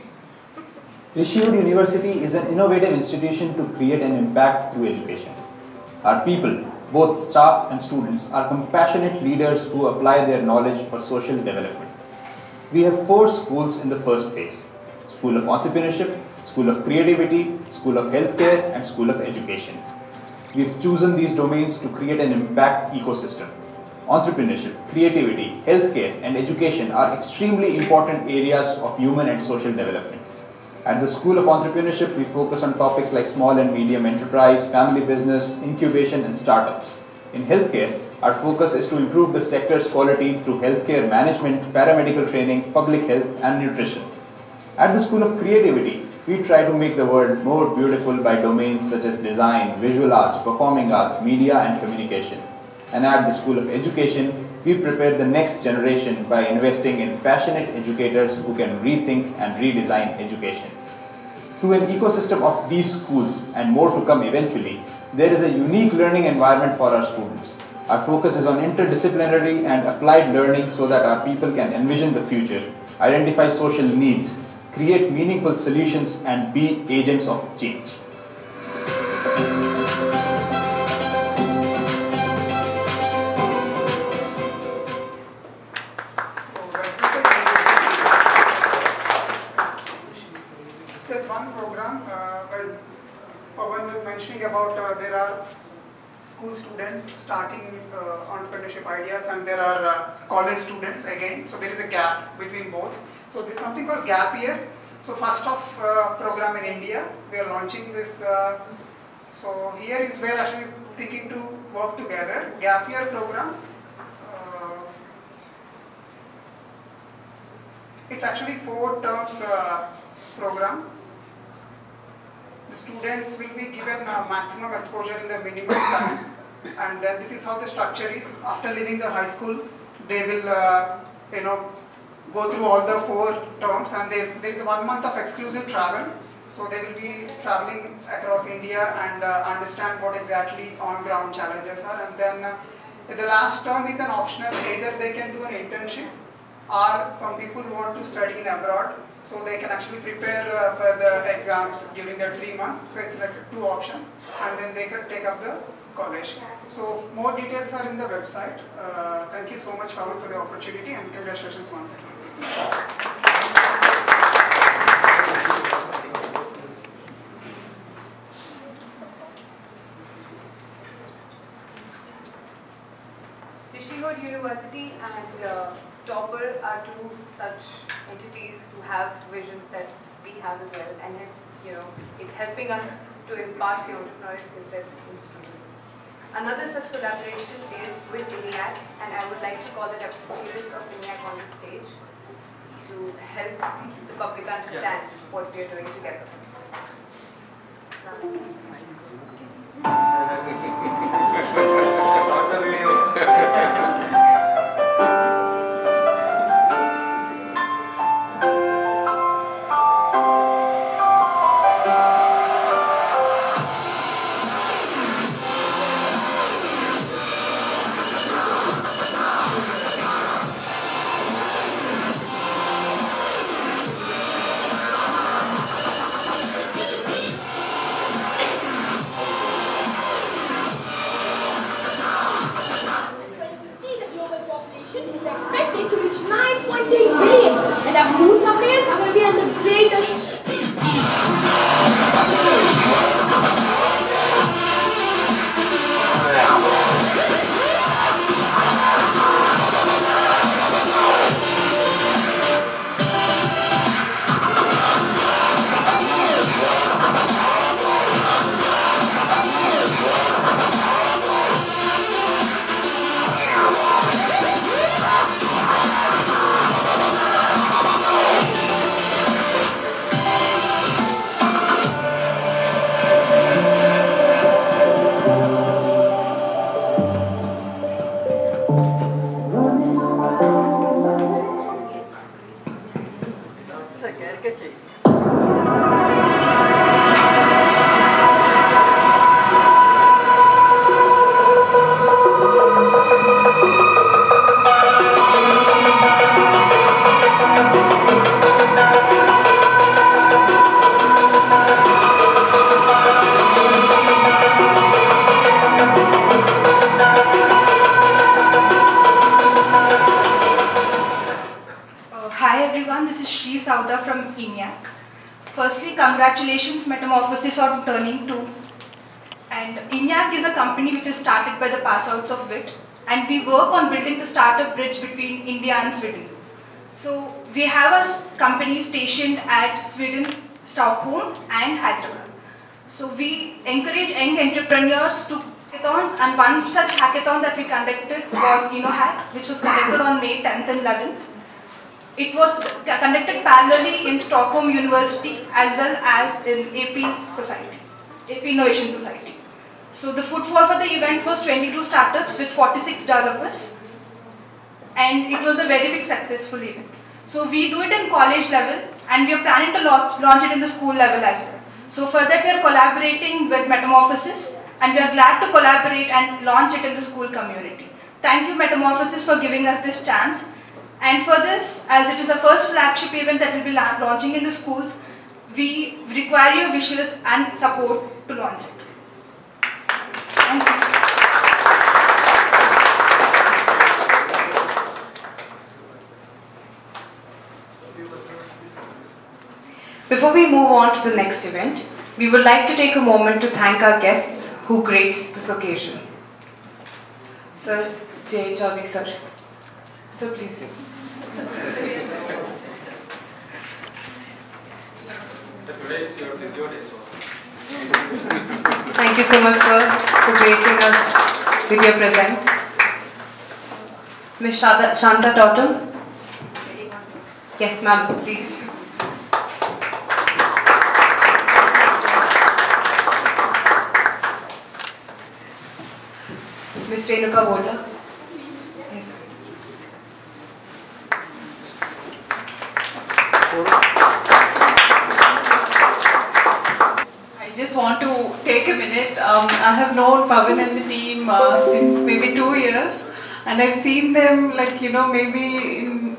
Rishihud University is an innovative institution to create an impact through education. Our people, both staff and students, are compassionate leaders who apply their knowledge for social development. We have 4 schools in the first phase: School of Entrepreneurship, School of Creativity, School of Healthcare, and School of Education. We've chosen these domains to create an impact ecosystem. Entrepreneurship, creativity, healthcare, and education are extremely important areas of human and social development. At the School of Entrepreneurship, we focus on topics like small and medium enterprise, family business, incubation, and startups. In healthcare, our focus is to improve the sector's quality through healthcare management, paramedical training, public health, and nutrition. At the School of Creativity, we try to make the world more beautiful by domains such as design, visual arts, performing arts, media, and communication. And at the School of Education, we prepare the next generation by investing in passionate educators who can rethink and redesign education. Through an ecosystem of these schools and more to come eventually, there is a unique learning environment for our students. Our focus is on interdisciplinary and applied learning so that our people can envision the future, identify social needs, create meaningful solutions, and be agents of change. There's one program, Pawan was mentioning about there are school students starting entrepreneurship ideas, and there are college students again, so there is a gap between both. So there's something called gap year. So first of program in India, we are launching this. So here is where actually thinking to work together. Gap year program. It's actually 4 terms program. The students will be given maximum exposure in the minimum time, and then this is how the structure is. After leaving the high school, they will, go through all the 4 terms, and there is 1 month of exclusive travel. So they will be traveling across India and understand what exactly on-ground challenges are. And then the last term is an optional. Either they can do an internship, or some people want to study in abroad, so they can actually prepare for the exams during their 3 months. So it's like 2 options, and then they can take up the college. So more details are in the website. Thank you so much, Pawan, for the opportunity, and congratulations once again. Rishihud University and Topper are 2 such entities who have visions that we have as well, and it's helping us to impart the entrepreneurial skill sets in students. Another such collaboration is with ENIAC, and I would like to call the representatives of ENIAC on the stage to help the public understand what we are doing together. Start the video. Is expected to reach 9.8 billion, and our food suppliers are going to be on the greatest. Shri Sauda from ENIAC. Firstly, congratulations Metamorphosis on turning 2. And ENIAC is a company which is started by the pass-outs of WIT, and we work on building the startup bridge between India and Sweden. So we have a company stationed at Sweden, Stockholm and Hyderabad. So we encourage young entrepreneurs to hackathons, and one such hackathon that we conducted was InnoHack, which was conducted on May 10th and 11th. It was conducted parallelly in Stockholm University as well as in AP Society, AP Innovation Society. So the footfall for the event was 22 startups with 46 developers, and it was a very big successful event. So we do it in college level, and we are planning to launch it in the school level as well. So for that we are collaborating with Metamorphosis, and we are glad to collaborate and launch it in the school community. Thank you Metamorphosis for giving us this chance. And for this, as it is a first flagship event that will be launching in the schools, we require your wishes and support to launch it. Thank you. Before we move on to the next event, we would like to take a moment to thank our guests who graced this occasion. Sir, J. Chaudhary sir. Sir, please. Today it's your day. Thank you so much, sir, for gracing us with your presence. Ms. Shanta Tautam. Yes, ma'am, please. Ms. Renuka Bota. Yes. I just want to take a minute. I have known Pavan and the team since maybe 2 years, and I've seen them maybe in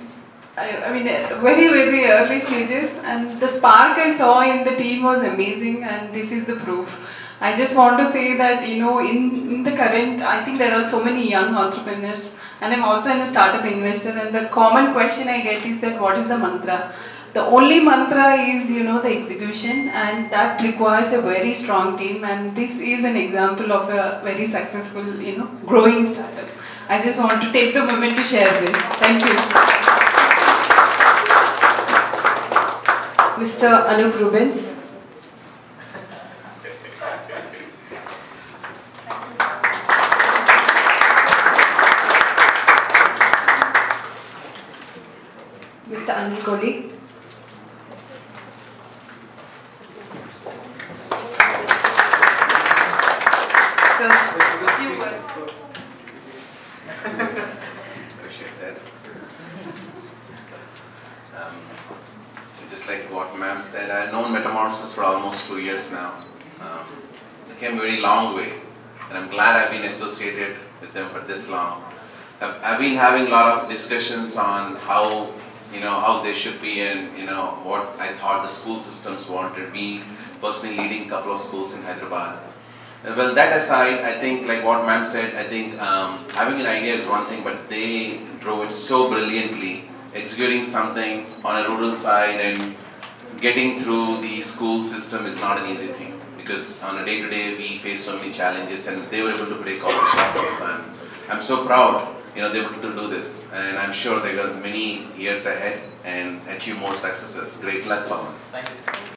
very early stages, and the spark I saw in the team was amazing, and this is the proof. I just want to say that in the current, I think there are so many young entrepreneurs, and I'm also a startup investor, and the common question I get is that what is the mantra? The only mantra is the execution, and that requires a very strong team, and this is an example of a very successful growing startup. I just want to take the moment to share this. Thank you. Mr. Anup Rubens. Mr. Anil Kohli. So, a few words. Just like what ma'am said, I've known Metamorphosis for almost 2 years now. It came a very long way, and I'm glad I've been associated with them for this long. I've been having a lot of discussions on how they should be, and what I thought the school systems wanted. Me personally leading a couple of schools in Hyderabad. Well, that aside, I think like what ma'am said, I think having an idea is one thing, but they drove it so brilliantly. Executing something on a rural side and getting through the school system is not an easy thing, because on a day-to-day we face so many challenges, and they were able to break all the shackles. And I'm so proud they were able to do this, and I'm sure they got many years ahead and achieve more successes. Great luck, Pawan. Thank you.